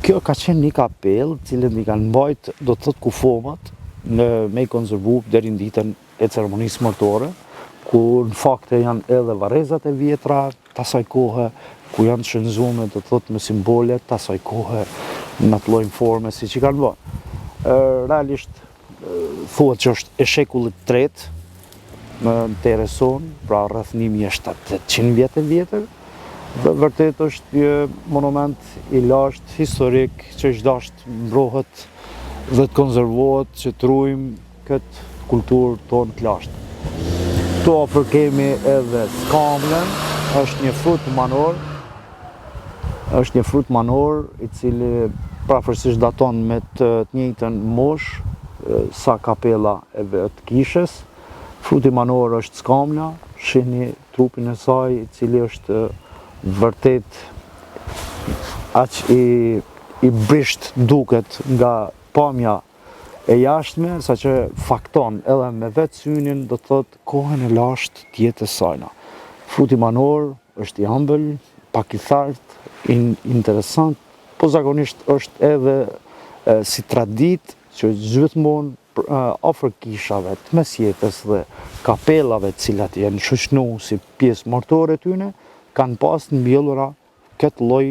kjo ka qenë një kapellë, cilën i kanë mbajt, do të thotë, kufomat me i konservu deri në ditën e ceremonisë martore, ku në fakte janë edhe varrezat e vjetra të asaj kohe, ku janë shënzuar, do të thotë, me simbolet të asaj kohe në atë lloj forme siç i kanë bërë. Realisht thuhet që është e shekullit 3 në Tereson, pra rreth 1700 vjet e vjetër, dhe vërtet është një monument i lashtë historik që është dashur mbrohet dhe të konservohet, që të ruajmë këtë kulturë tonë të lashtë. Këtu afër kemi edhe skamlën, është një frut manor, i cili prapërsisht daton me të njëjtën moshë sa kapella e vetë kishës. Fruti manor është skamla, shihni trupin e saj, i cili është vërtet aq i brisht duket nga pamja e jashtme, saqë fakton edhe me vetë synin, do të thotë, kohën e lashtë të jetës saj. Fruti manor është i ëmbël, pak i thartë, interesant, po zakonisht është edhe si traditë që gjithmonë afër kishave të mesjetës dhe kapellave të cilat janë shoqënuar si pjesë martore tyne, kanë pas të mbjellura këtë lloj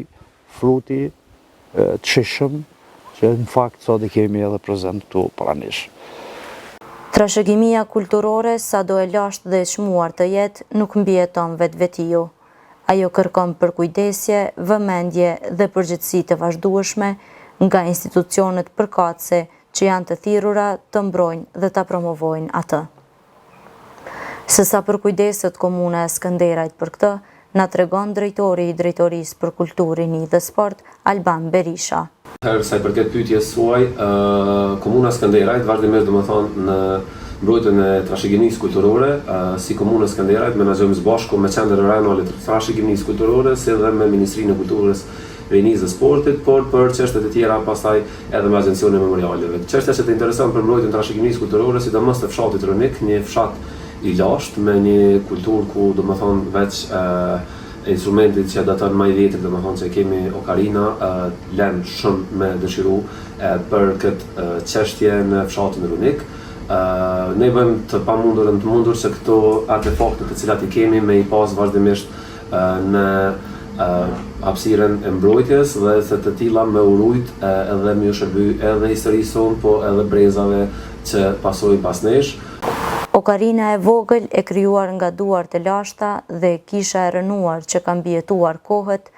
fruti të shishëm, që në fakt sot e kemi edhe prezent këtu para nesh. Trashëgimia kulturore, sado e lashtë dhe e çmuar të jetë, nuk mbijeton vetvetiu. Ajo kërkon përkujdesje, vëmendje dhe përgjegjësi të vazhdueshme nga institucionet përkatëse që janë të thirrura të mbrojnë dhe ta promovojnë atë. Se sa përkujdeset komuna e Skënderajt për këtë, na tregon drejtori i Drejtorisë për Kulturë, Rini dhe Sport, Alban Berisha. Sa i përket pyetjes suaj, komuna e Skënderajt vazhdimisht, domethënë, në mbrojtjen e trashëgimisë kulturore, si komuna e Skënderajt menaxhojmë së bashku me Qendrën Rajonale të Trashëgimisë Kulturore, si dhe me Ministrinë e Kulturës, Rinisë dhe Sportit, por për çështjet e tjera pastaj edhe me Agjencionin e Memorialeve. Çështja që të intereson për mbrojtjen e trashëgimisë kulturore, sidomos të fshatit Runik, një fshat i lashtë me një kulturë ku, domethënë, veç instrumentit që daton më i vjetër, domethënë që kemi Okarina, lën shumë me dëshiru për këtë çështje në fshatin Runik. Ne bëjmë të pamundurën të mundur që këto artefakte të cilat i kemi me i pas vazhdimisht në hapësirën e mbrojtjes dhe se të tilla me urujt edhe me u shërby edhe historisë sonë, po edhe brezave që pasojnë pas nesh. Okarina e vogël e krijuar nga duar të lashta dhe kisha e rënuar që ka mbijetuar kohët,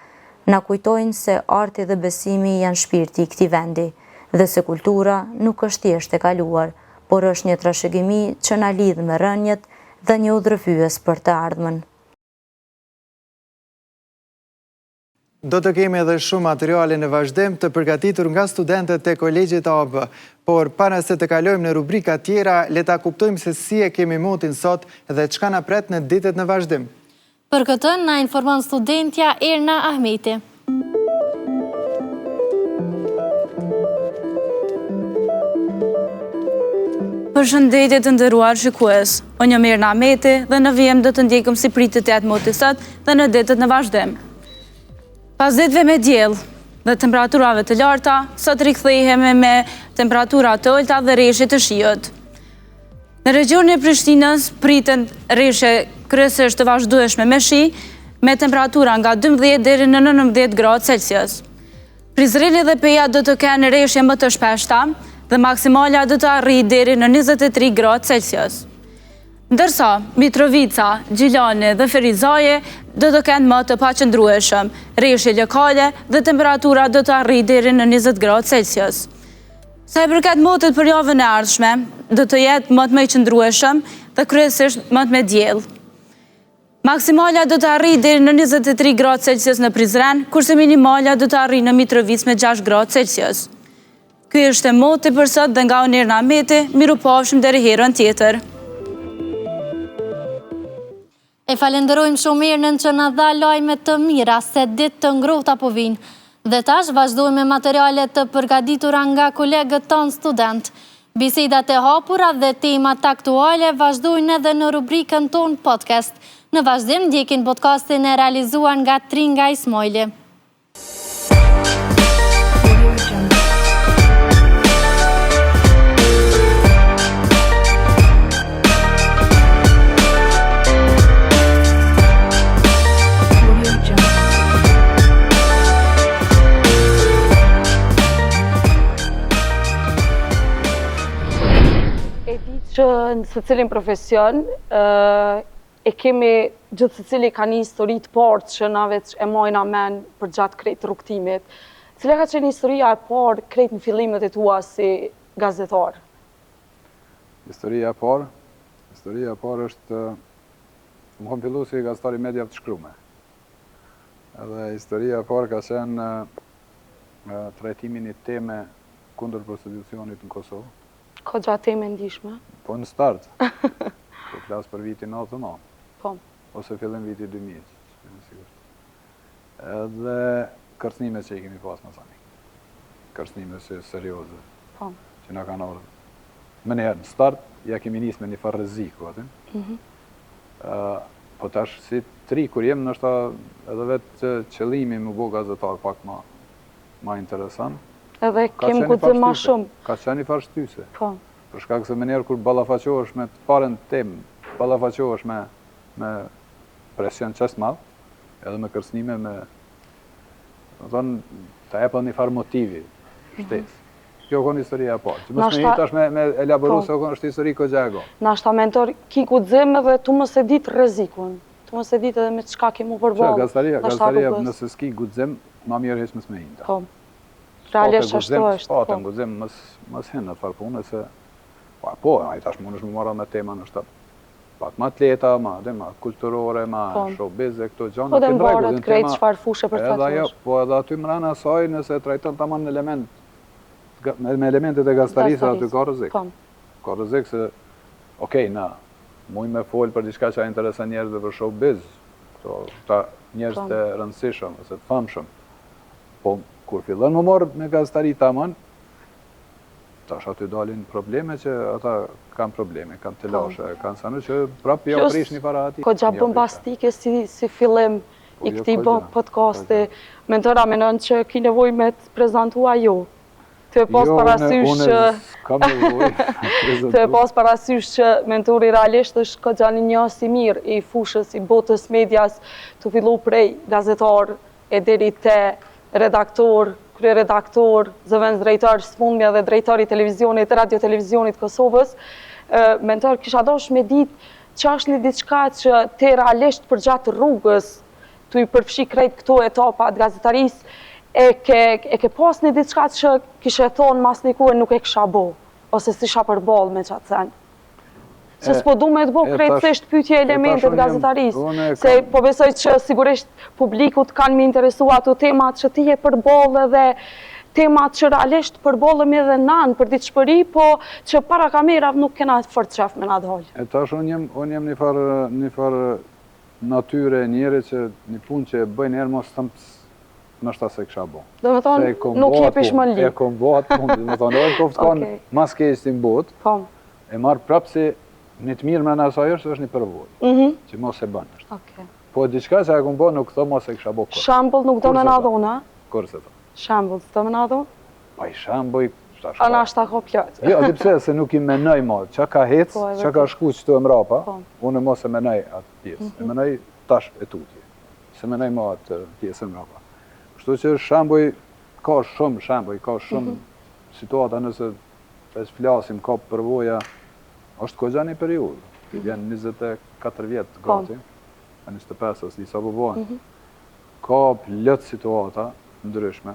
na kujtojnë se arti dhe besimi janë shpirti i këtij vendi dhe se kultura nuk është thjesht e kaluar, por është një trashëgimi që na lidh me rënjet dhe një udhërfyes për të ardhmen. Do të kemi edhe shumë materiale në vazhdim të përgatitur nga studentët e Kolegjit AB, por para se të kalojmë në rubrika tjera, le ta kuptojmë se si e kemi motin sot dhe çka na pret në ditët në vazhdim. Për këtë na informon studentja Erna Ahmeti. Përshëndetje të nderuar shikues, unë jam Erna Ahmeti dhe në vijim do të ndjekëm si pritet të jetë moti sot dhe në ditët në vazhdim. Pas ditëve me diell dhe temperaturave të larta, sot rikthehemi me temperatura të ulta dhe rreshje të shiut. Në regionin e Prishtinës priten rreshje kryesisht të vazhdueshme me shi, me temperatura nga 12 deri në 19 gradë Celsius. Prizreni dhe Peja do të kenë rreshje më të shpeshta dhe maksimala do të arrijë deri në 23 gradë Celsius. Ndërsa Mitrovica, Gjilani dhe Ferizaje do të kenë më të paqëndrueshëm, rreshje lokale dhe temperatura do të arrijë deri në 20 gradë Celsius. Sa i përket motit për javën e ardhshme, do të jetë më të qëndrueshëm dhe kryesisht më të me diell. Maksimala do të arrijë deri në 23 gradë Celsius në Prizren, kurse minimala do të arrijë në Mitrovicë me 6 gradë Celsius. Ky është moti për sot dhe nga unë Erna Ahmeti, mirupafshim deri herën tjetër. E falenderojmë shumë Ernën që na dha lajme të mira se ditë të ngrohta po vinë. Dhe tash vazhdojmë me materiale të përgatitura nga kolegët tonë student. Bisedat e hapura dhe temat aktuale vazhdojnë edhe në rubrikën tonë podcast. Në vazhdim ndjekin podcastin e realizuar nga Tringa Ismaili. Që në së cilin profesion e kemi gjithë së cili ka një histori të parë që na veç e mojna men për gjatë krejt rrugtimit. Cila ka qenë historia e parë krejt në fillimet e tua si gazetar? Historia e parë është më kom fillu si gazetari mediave të shkrume. Edhe historia e parë ka qenë trajtimin një teme kundër prostitucionit në Kosovë. Ka gjatë teme ndishme? Po në start, po flasë për vitin 99, po. Ose fillim viti 2000, edhe kërcnime që i kemi pas më sani, kërcnime që serioze, po. Që na kanë orë. Më njerë, në start, ja kemi njës me një farë rreziku atin, po tash si tri, kur jem nështë edhe vetë qëllimi më bo gazetar pak ma interesant, edhe kemi gudzim ma shumë. Ka qenë një farë shtyse. Po. Për shkak se më njerë kur ballafaqohesh me të parën temë, ballafaqohesh me presion qështë madh, edhe me kërcënime, të epën një farë motivi, shtesë. Kjo konë historia e parë. Që mësë me hitash me elaboru se është histori këgja e go. Nashta mentor, ki gudzim edhe tu mëse ditë rrezikun, tu mëse ditë edhe me qka ki mu përballë. Gazetaria nëse s'ki gudzim, ma mirë heq mësë me hinta. Po. Realisht ashtu është. Po, të ngudzim mësë hinë në të farë punë, se po, a i tash mund është më marra me tema në shtëp. Pak ma atleta, ma kulturore, ma showbiz e këto gjana. Po dhe mbarët krejt qëfar fushë për të fushë. Po edhe aty mrana saj nëse trajton të aman me elementet e gazetarisë, aty ka rëzik. Ka rëzik se, okej, na, muj me folë për diçka që a interesa njerëzve për showbiz, ta njerëz të rëndësishëm, ose të famshëm. Po, kur fillon më morë me gazetari të aman, tash aty dalin probleme që ata kanë probleme, kanë të lashe, kanë sanu që prapë ja prish një para ati. Ko gja bombastike si fillim i këti podcasti, mentora menon që ki nevoj me të prezentua jo. Të e pas parasysh që... Të e pas parasysh që mentori realisht është ko gja një njës i mirë i fushës, i botës medias, të fillu prej gazetar e deri te redaktor, kryeredaktor, zëvendës drejtar sëmundmja dhe drejtar i televizionit, radio-televizionit Kosovës, mentor kisha dosh me ditë që është një diçka që te realisht për gjatë rrugës, të i përfshi krejt këto etapat gazetarisë, e ke pas një diçka që kishe thonë mas një kuë nuk e kisha bo, ose si isha përballë me qatë sen? Se s'po du me të bo krejtësisht pyetje elementet gazetarisë, se po besoj që sigurisht publikut kanë me interesu ato temat që ti e përbole dhe temat që realisht përbole edhe nanë për ditë shpëri, po që para kamerave nuk kena fort qef me na dollë. E tash, unë jem një farë natyre njëri që një punë që e bëjnë herë mos tëmë më shta se kësha bo. Do me thonë, nuk jepish më li. E kom bohat punë, do me thonë, ojë koftë kanë mas kejtë në botë, e marë prapë si një të mirë me në asaj është një përvoj, që mos e bënë është. Po diçka që e kom bo, nuk thë mos e kësha bo kërë. Shambull nuk do me na dhona? Kërë se thë. Shambull, do me na dhona? Pa i shambull, ana është ako pjatë. Jo, di pse, se nuk i menoj ma, që ka hecë, që ka shku që tu e mrapa, unë mos e menoj atë pjesë, e menoj tash e tutje, se menoj ma atë pjesë e mrapa. Kështu që shambull, ka shumë situata nëse e flasim, ka përvoja, është kogja një periud, i vjen 24 vjetë gati, 25 ose disa bëbojnë, ka plët situata ndryshme,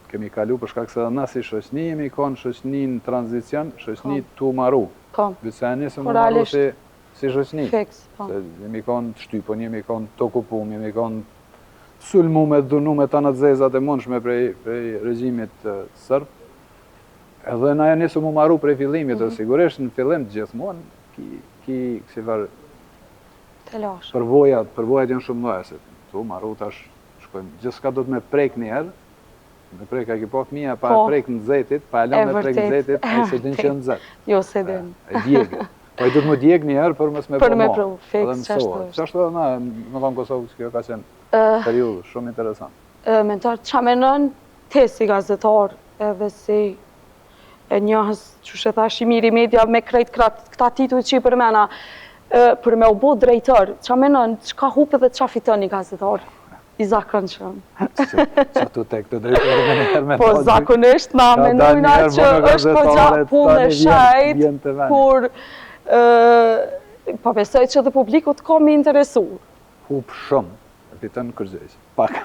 kemi kalu për shkak se dhe nësi shoqni, jemi konë shoqni në tranzicion, shoqni tu maru. Vëse e nisëm në maru si shoqni. Jemi konë të shtypon, jemi konë të okupum, jemi konë sulmu me dhunu me të në zezat e mundshme prej regjimit sërb. Edhe na e nisëm u maru prej fillimit, dhe sigurisht në fillim të gjithmonë, kësi farë përvojat janë shumë mëse. Tu maru tash shkojmë, gjithë s'ka do të me prejk njerë, me prejk a ki po fëmija, pa e prejk në zetit, pa e lëm me prejk në zetit, e se din që në zet. Jo, se din. E djegë. Po i du të më djegë njerë për mësë me për me përmo. fix, qashtu edhe na, më thonë Kosovë, që kjo ka qenë periudë shumë interesant. Mentar, qa menon te si gazetar edhe si njëhës që shë thash i miri media me krejt këta titull që i përmena, për me u bo drejtër, qa menon, qka hupe dhe qa fiton një gazetar? I zakonshëm. Qa tu tek të drejtore me njerë me po zakonisht na menojna që është po gjatë punë e shajt, kur pa besoj që dhe publikut ka me interesu. Hup shumë, fiton kërgjejsh. Pak,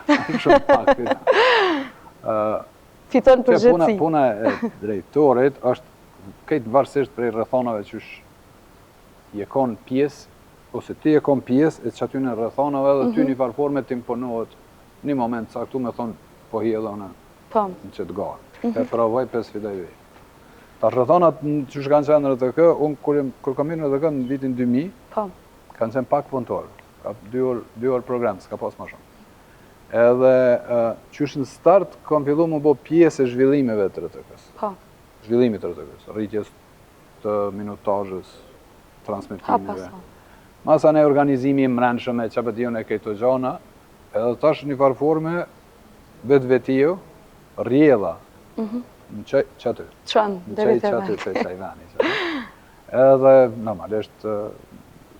shumë pak fiton. Fiton përgjithsi. Puna e drejtorit është këtë varsisht prej rrethonave që je konë pjesë, ose ti e kom pjesë e që aty në rrethonave dhe ty një farforme të imponohet një moment saktu me thonë po hi edhe në qëtë garë. E provoj 5 fidej vej. Ta rrethonat që shkanë qenë në RTK, unë kur kam mirë në RTK në vitin 2000, kanë qenë pak punëtorë. Ka 2 orë program, s'ka pas ma shumë. Edhe që është në start, kam fillu më bo pjesë e zhvillimeve të RTK-s. Zhvillimit të RTK-s, rritjes të minutajës, transmitimeve. Masa në organizimi mrenshëm e qabëtion e këto gjona, edhe tash një farforme, vetë vetio, rjela, në qëty. Qënë, dhe vitë e vetë. Edhe, normalisht,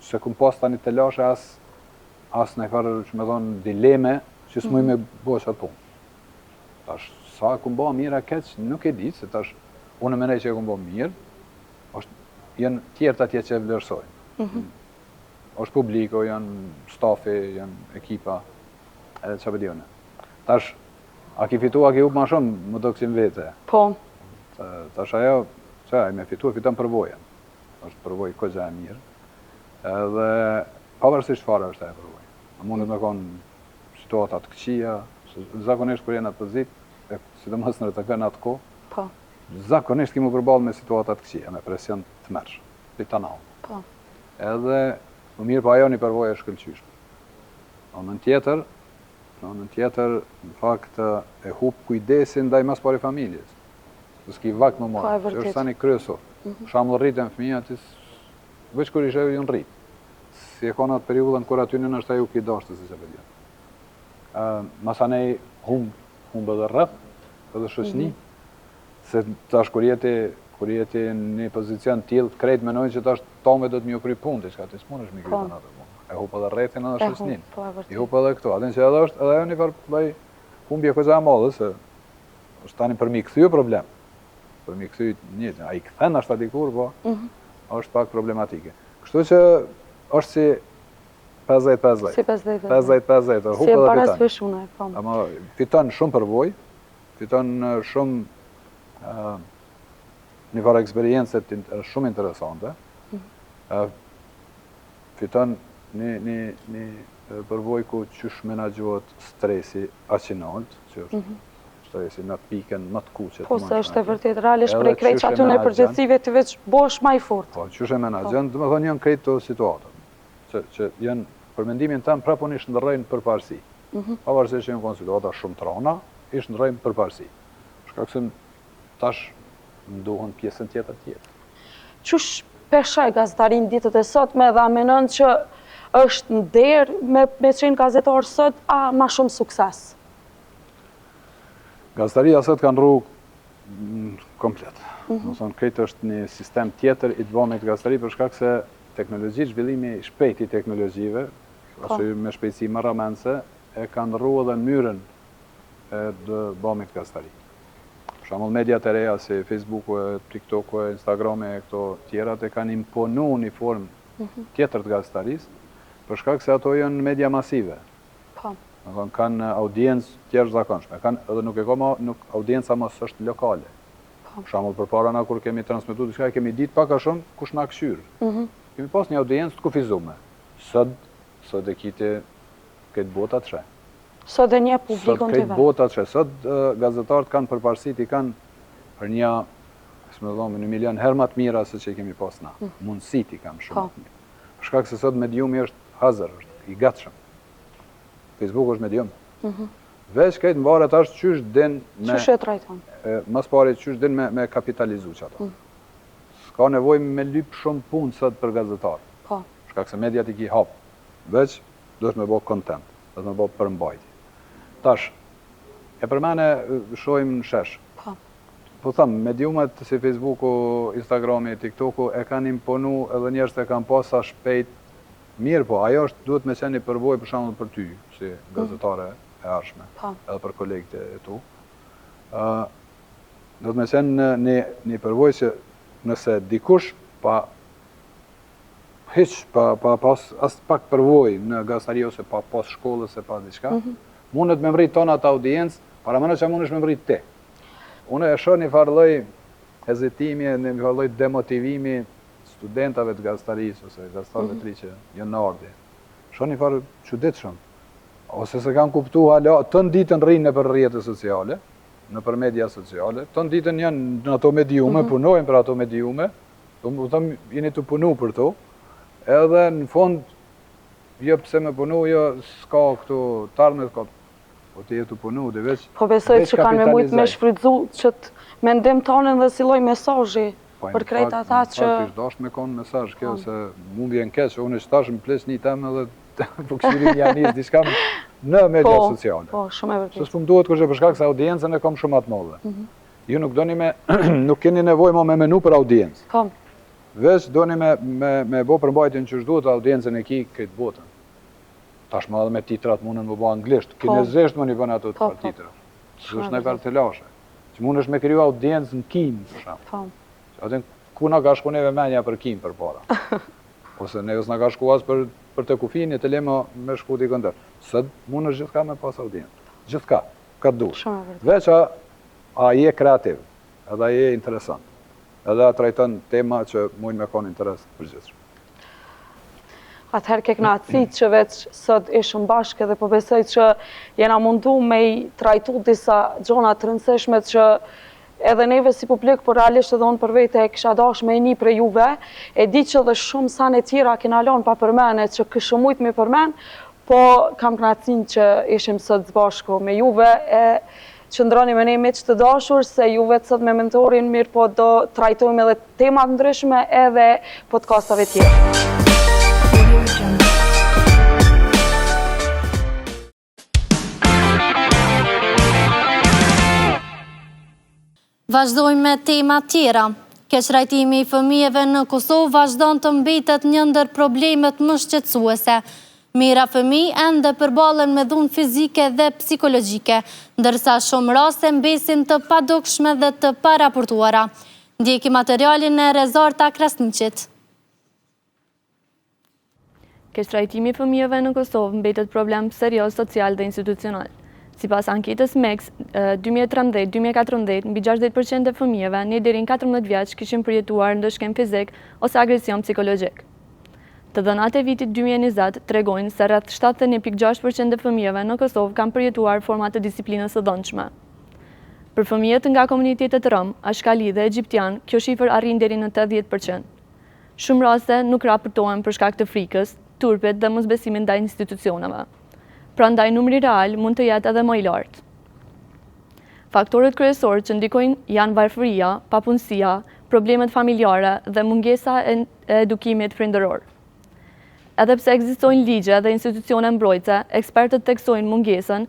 se këm pas tani të lashe as në farë që me thonë dileme, që s'muj me bo qatë punë. Tash, sa këm bo mirë a keq, nuk e ditë, se tash, unë menej që e këm bo mirë, janë tjertë atje që e vlerësojnë. është publiko, janë stafi, janë ekipa, edhe që përdjone. Tash, a ki fitu, a ki up ma shumë, më do kësim vete. Po. Tash ajo, që a i me fitu, fitan përvojen. është përvoj këgja e mirë. Edhe, pavarësisht fare është e përvoj. Mundet me konë situatat këqia, zakonisht kur jenë atë pëzit, sidomos në RTK në atë ko, zakonisht ki mu përbal me situatat këqia, me presion të mërsh, të tanal. Edhe, më mirë pa ajo një përvoj e shkëllqyshme. Në në tjetër, në fakt e hup kujdesin ndaj mas pari familjes. Së s'ki vakt më marë, që është sa një kryesor. Shamë rritën fëmija, veç kur ishe ju në rritë. Si e kona atë periudën kur aty në është aju ki dashtë, si që përgjën. Masanej humbë dhe rrëth, edhe shëshni, se tash kur jeti në një pozicion tjilë, krejt menojnë që tash tome do të mjë kry punë, që ka të smunë është mi krytën atë punë. E hupë edhe rrethin edhe shëshnin. I hupë edhe këto. Atin që edhe është, edhe jo një farë humbje këgja madhe, se është tani për mi këthy problem. Për mi këthy njëtë, a i këthen është atikur, po është pak problematike. Kështu që është si 50-50. Si 50-50. 50-50, si e paras për shuna e po. Fiton shumë përvoj, fiton shumë një farë eksperiencet shumë interesante, fiton një përvoj ku qysh menaxhohet stresi aqinalt, që është stresi në pikën më të kuqe. Po, se është e vërtet realisht prej krejt që aty në përgjithësive të veç bosh ma i fort. Po, qysh e menaxhon, dhe më thonë janë krejt të situatët, që janë për mendimin tëmë prapun ishtë ndërrejnë për parësi. Pavarësisht që janë konë situata shumë trona, ishtë ndërrejnë për parësi. Shkak se tash ndohen pjesën tjetër. Qysh peshaj gazetarin ditët e sot me dhe amenon që është në derë me qenë gazetarë sot, a ma shumë sukses? Gazetaria sot kanë rrugë komplet. Në thonë, këtë është një sistem tjetër i të bëmit gazetari për shkak se teknologji, zhvillimi shpejt i teknologjive, ashtu me shpejtësi më ramense, e kanë rrugë edhe mënyrën e të bëmit gazetari. Për shembull, mediat e reja si Facebooku, TikToku, Instagrami e këto tjerat e kanë imponu një formë tjetër të gazetarisë, për shkak se ato janë media masive. Kanë audiencë tjerë zakonshme, edhe nuk audienca mos është lokale. Për shembull, përpara na kur kemi transmetuar diçka, kemi ditë pak a shumë kush na këshyr. Kemi pas një audiencë të kufizuar. Sot e kite këtë bota të tre. Sot e një publikon të këtë bota të tre. Sot gazetarët kanë përparësit, i kanë për një 1 milion herë më të mira se që kemi pas na. Mundësit i kanë shumë të mirë. Për shkak se sot mediumi është hazër, është i gatshëm. Facebook është medium. Veç këtë më varet ashtë qysh din me... Qysh e trajton? Mas pari qysh din me kapitalizu që ato. Ska nevoj me lyp shumë punë sot për gazetarë. Shkak se mediat i ki hapë. Veç, do është me bo content, do është me bo përmbajtje. Tash, e për mene shojmë në shesh. Po thëmë, mediumet si Facebooku, Instagrami, TikToku e kanë imponu edhe njerës e kanë pasa shpejt. Mirë po, ajo është duhet me qenë një përvoj për shembull për ty, si gazetare e arshme, edhe për kolegët e tu. Duhet me qenë një përvoj që nëse dikush pa pas as pak përvoj në gazetari ose pa pas shkollës e pa diçka, mundet me mrit tona të audiencë, para mëna që mundesh me mrit te. Unë e shoh një farë lloj hezitimi, një farë lloj demotivimi studentave të gazetarisë ose gazetarëve të ri që janë në ardhje. Shoh një farë çuditshëm. Ose se kanë kuptuar hala të ditën rrinë nëpër rrjetet sociale, nëpër media sociale, të ditën janë në ato mediume, punojnë për ato mediume, do them jeni të punu për to. Edhe në fund jo pse më punu, jo s'ka këtu tarme s'ka. Po ti je të punu dhe veç. Po besoj që kanë me mujt me shfrytzu që të mendim tonën dhe si lloj mesazhi. Për krejt ata që... Faktisht, dash me konë mesazh kjo, se mund vjen keq, unë shtash më ples një temë edhe po këshirin një anis, diçka në media sociale. Po, shumë e vërtet. Se s'po më duhet kështë për shkak se audiencën e kom shumë atë madhe. Ju nuk doni me, nuk keni nevojë me menu për audiencë. Po. Veç doni me bo përmbajtjen që shduhet audiencën e ki këtë botën. Tash më edhe me titrat mundën më bo anglisht, kinezisht më një bën ato të titra. S'është në kar të lashe. Që mundesh me kriju audiencë në Kinë, për shembull. Atë ku na ka shku neve menja për Kinë për para. Ose ne s'na ka shku as për të kufinit, të lema me shku t'i këndër. Sët mund është gjithka me pas audiencë. Gjithka, ka duhe. Veç a je kreativ, edhe a je interesant. Edhe a trajton tema që mund me konë interes për gjithshme. Atëherë ke knacit që veç sot ishëm bashkë dhe po besoj që jena mundu me i trajtu disa gjona të rëndësishme që edhe neve si publik, por realisht edhe unë për vete e kisha dash me një për juve, e di që dhe shumë sane tjera kena lonë pa përmene, që këshë mujt me përmen, po kam knacin që ishim sot zbashku me juve, e qëndroni me ne me që të dashur, se juve të sot me mentorin mirë, po do trajtojmë edhe temat ndryshme edhe podcastave tjera. Vazhdojmë me tema tjera. Keqtrajtimi i fëmijëve në Kosovë vazhdon të mbetet një ndër problemet më shqetësuese. Mira fëmijë ende përballen me dhunë fizike dhe psikologjike, ndërsa shumë raste mbesin të padukshme dhe të paraportuara. Ndjeki materialin e Rezarta Krasniqit. Keqtrajtimi i fëmijëve në Kosovë mbetet problem serioz social dhe institucional. Sipas anketës MEX 2013-2014, mbi 60% e fëmijëve në deri në 14 vjeç kishin përjetuar ndëshkem fizik ose agresion psikologjik. Të dhënat e vitit 2020 tregojnë se rreth 71.6% e fëmijëve në Kosovë kanë përjetuar forma të disiplinës së dhënshme. Për fëmijët nga komunitetet rom, ashkali dhe egjiptian, kjo shifër arrin deri në 80%. Shumë raste nuk raportohen për shkak të frikës, turpet dhe mosbesimin ndaj institucioneve. Prandaj numri real mund të jetë edhe më i lartë. Faktorët kryesorë që ndikojnë janë varfëria, papunësia, problemet familjare dhe mungesa e edukimit prindëror. Edhe pse ekzistojnë ligje dhe institucione mbrojtëse, ekspertët theksojnë mungesën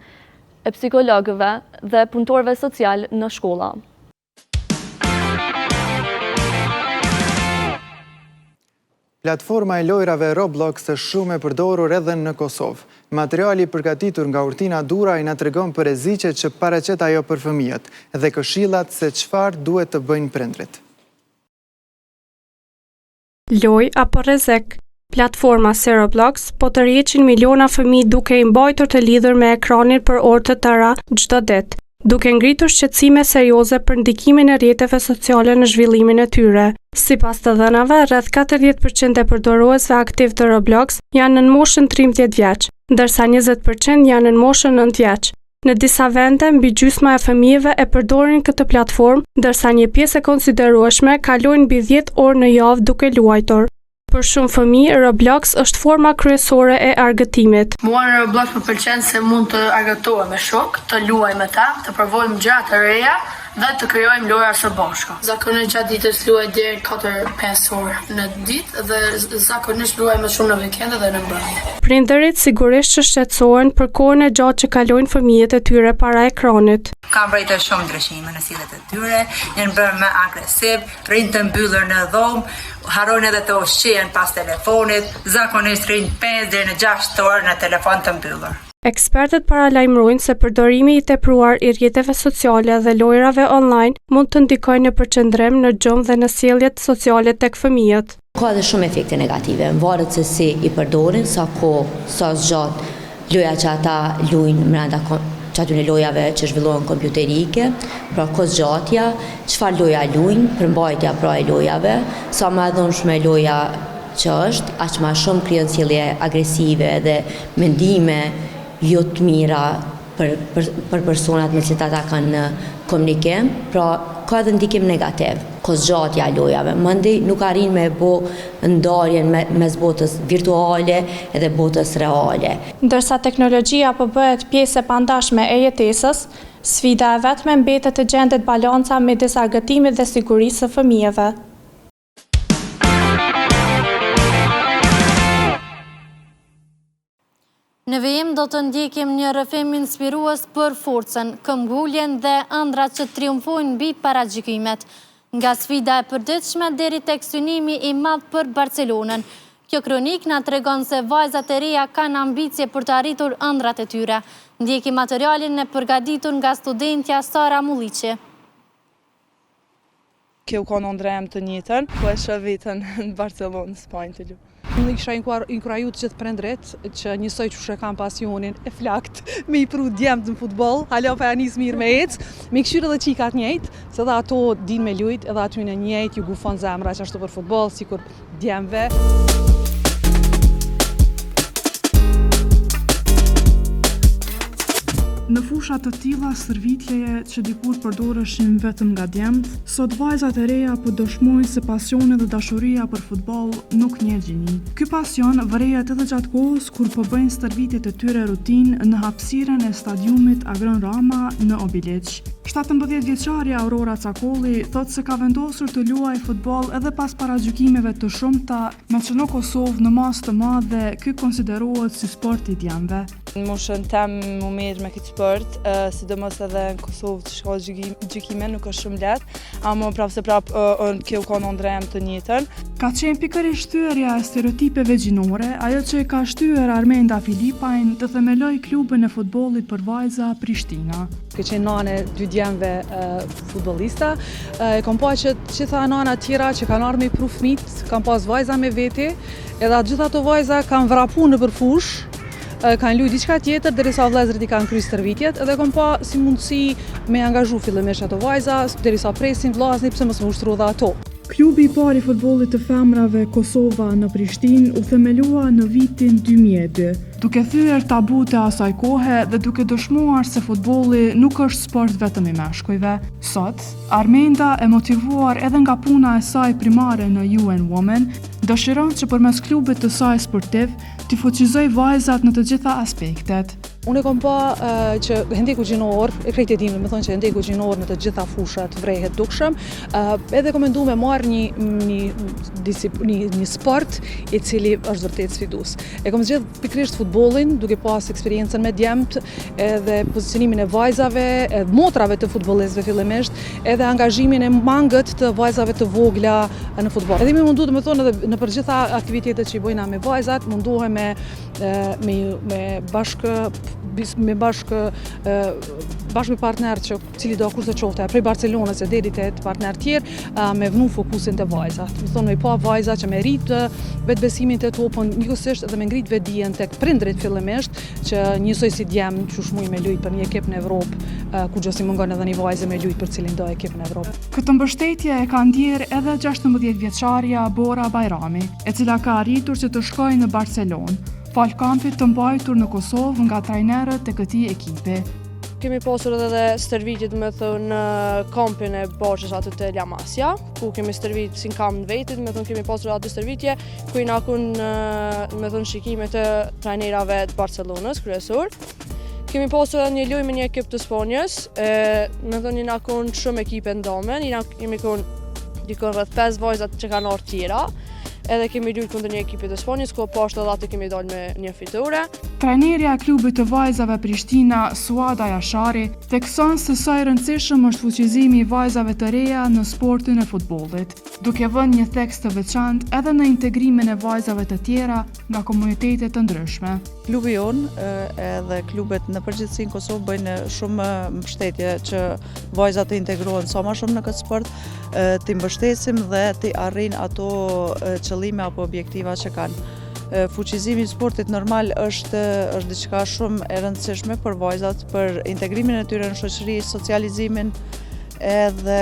e psikologëve dhe punëtorëve social në shkolla. Platforma e lojrave Roblox është shumë e përdorur edhe në Kosovë. Materiali përgatitur nga Urtina Duraj na tregon për rreziqet që paraqet ajo për fëmijët dhe këshillat se çfarë duhet të bëjnë prindrit. Loj apo rrezik. Platforma se Roblox po tërheqin miliona fëmijë duke i mbajtur të lidhur me ekranin për orë të tëra çdo ditë, duke ngritur shqetësime serioze për ndikimin e rrjeteve sociale në zhvillimin e tyre. Sipas të dhënave, rreth 40% e përdoruesve aktiv të Roblox janë në moshën 13 vjeç, ndërsa 20% janë në moshën 9 vjeç. Në disa vende, mbi gjysma e fëmijëve e përdorin këtë platformë, ndërsa një pjesë e konsiderueshme kalojnë mbi 10 orë në javë duke luajtur. Për shumë fëmijë, Roblox është forma kryesore e argëtimit. Mua në Roblox më pëlqen se mund të argëtohem me shok, të luaj me ta, të provojmë gjëra të reja dhe të krijojmë lojra së bashku. Zakonisht gjatë ditës luaj deri 4-5 orë në ditë dhe zakonisht luaj më shumë në vikende dhe në mbrëmje. Prindërit sigurisht që shqetësohen për kohën e gjatë që kalojnë fëmijët e tyre para ekranit. Kam vërejtë shumë ndryshime në sillet e tyre, janë bërë më agresiv, rrinë të mbyllur në dhomë, harrojnë edhe të ushqehen pas telefonit, zakonisht rrinë 5 deri në 6 orë në telefon të mbyllur. Ekspertët paralajmërojnë se përdorimi i tepruar i rrjeteve sociale dhe lojrave online mund të ndikojnë në përqendrim në gjumë dhe në sjelljet sociale tek fëmijët. Ka edhe shumë efekte negative, varet se si i përdorin, sa kohë, sa zgjat loja që ata luajnë brenda atyre lojave që zhvillohen kompjuterike, pra kozgjatja, çfarë loja luajnë, përmbajtja pra e lojave, sa më e dhunshme loja që është, aq më shumë krijon sjellje agresive dhe mendime jo të mira për personat me që ata kanë komunikim, pra ka edhe ndikim negativ, kozgjatja lojave, mandej nuk arrin me bo ndarjen mes botës virtuale edhe botës reale. Ndërsa teknologjia po bëhet pjesë e pandashme e jetesës, sfida e vetme mbetet të gjendet balanca midis argëtimit dhe sigurisë së fëmijëve. Në vijim do të ndjekim një rrëfim inspirues për forcën, këmbguljen dhe ëndrat që triumfojnë mbi paragjykimet. Nga sfida e përditshme deri tek synimi i madh për Barcelonën. Kjo kronik na tregon se vajzat e reja kanë ambicie për të arritur ëndrat e tyre. Ndjekim materialin e përgatitur nga studentja Sara Mulliqi. Kjo ka në ndrejmë të njëtën, po e shë vitën në Barcelonë, Spanjë të lu. Unë i kisha inkuraju të gjithë prendrit që njësoj që shë kam pasionin e flakt me i pru djemt në futbol, hala pa janis mirë me ecë, me këshyrë edhe qikat njëjtë, se dhe ato din me lujt edhe aty në njëjtë ju gufon zemra që ashtu për futbol, si kur djemve. Në fushat të tilla stërvitjeje që dikur përdoreshin vetëm nga djemt, sot vajzat e reja po dëshmojnë se pasioni dhe dashuria për futboll nuk njeh gjini. Ky pasion vërehet edhe gjatë kohës kur po bëjnë stërvitjet e tyre rutinë në hapësirën e stadiumit Agron Rama në Obiliq. 17-vjeçarja Aurora Cakolli thotë se ka vendosur të luajë futboll edhe pas paragjykimeve të shumta, me që në Kosovë në masë të madhe ky konsiderohet si sport i djemve. Në moshën tem më mirë me këtë sport, sidomos edhe në Kosovë të shkollë gjykime nuk është shumë lehtë, ama prapë se prapë kjo ka në ndrejmë të njëjtën. Ka qenë pikërisht shtyrja e stereotipeve gjinore, ajo që e ka shtyr Armenda Filipajnë të themeloj klubin e futbollit për vajza Prishtina. Ka qenë nane 2 djemve futbolista, kam pa që gjitha nana tjera që kanë arme i pru fmit, kam pas vajza me veti, edhe gjitha të vajza kanë vrapu në përfush, kanë luajtur diçka tjetër derisa vëllezërit i kanë kryer stërvitjet, edhe kam pa si mundësi me angazhu fillimisht ato vajza derisa presin vllazni pse mos më ushtru dha ato. Klubi I parë I futbollit të femrave Kosova në Prishtinë u themelua në vitin 2002, duke thyer tabu të asaj kohe dhe duke dëshmuar se futbolli nuk është sport vetëm I meshkujve. Sot, Armenda, e motivuar edhe nga puna e saj primare në UN Women, dëshiron që përmes klubit të saj sportiv t'i fuqizoj vajzat në të gjitha aspektet. Unë e kom pa që hendiku gjinor, e krejt e dim, me thonë që hendiku gjinor në të gjitha fushat vrehet dukshëm, edhe kom mendu me marrë një sport I cili është vërtet sfidus. E kom zgjedh pikrisht futbollin, duke pas eksperiencën me djemt, edhe pozicionimin e vajzave, motrave të futbollistëve fillimisht, edhe angazhimin e mangët të vajzave të vogla në futboll. Edhe mi mundu të me thonë edhe në përgjitha aktivitetet që I bojna me vajzat, munduhem me partner që cili do kurse qofte, prej Barcelonës e deri te partner tjerë, me vënu fokusin të vajzat. Me thonë me pa vajza që me rritë vetbesimin të topën, njëkohësisht edhe me ngrit vetdijen tek prindrit fillimisht, që njësoj si djem që shmuj me lujt për një ekip në Evropë, ku gjosi mungon edhe një vajze me lujt për cilin do ekip në Evropë. Këtë mbështetje e ka ndjerë edhe 16 vjeçarja Bora Bajrami, e cila ka arritur që të shkojë në Barcelonë, fal kampit të mbajtur në Kosovë nga trajnerët e këtij ekipi. Kemi pasur edhe stërvitje me thënë në kampin e Bashkës aty te La Masia, ku kemi stërvit si në kamp në vetit, me thënë kemi pasur aty stërvitje, ku I nakun me thënë shikimet të trajnerave të Barcelonës, kryesor. Kemi pasur edhe një lojë me një ekip të Spanjës, me thënë I nakun shumë ekipe ndamen, kemi kon dikon rreth 5 vajzat që kanë ardhur tjera. Edhe kemi luajtur kundër një ekipi të Spanjës, ku poshtë edhe aty kemi dalë me një fitore. Trajnerja e klubit të vajzave Prishtina, Suada Jashari, thekson se sa I rëndësishëm është fuqizimi I vajzave të reja në sportin e futbollit, duke vënë një theks të veçantë edhe në integrimin e vajzave të tjera nga komunitete të ndryshme. Klubi jonë edhe klubet në përgjithësi në Kosovë bëjnë shumë mbështetje që vajzat të integrohen sa më shumë në këtë sport, të mbështesim dhe të arrijnë ato qëllime apo objektiva që kanë. Fuqizimi I sportit normal është diçka shumë e rëndësishme për vajzat, për integrimin e tyre në shoqëri, socializimin, edhe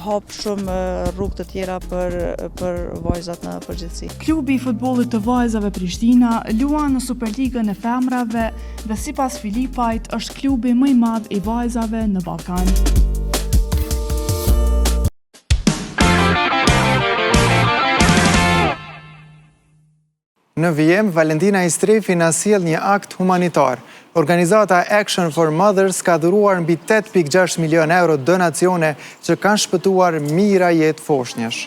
hap shumë rrugë të tjera për vajzat në përgjithësi. Klubi I futbollit të vajzave Prishtina luan në Superligën e femrave dhe sipas Filipajt është klubi më I madh I vajzave në Ballkan. Në vijem, Valentina Istrefi na sjell një akt humanitar. Organizata Action for Mothers ka dhuruar mbi 8.6 milion euro donacione që kanë shpëtuar mijëra jetë foshnjësh.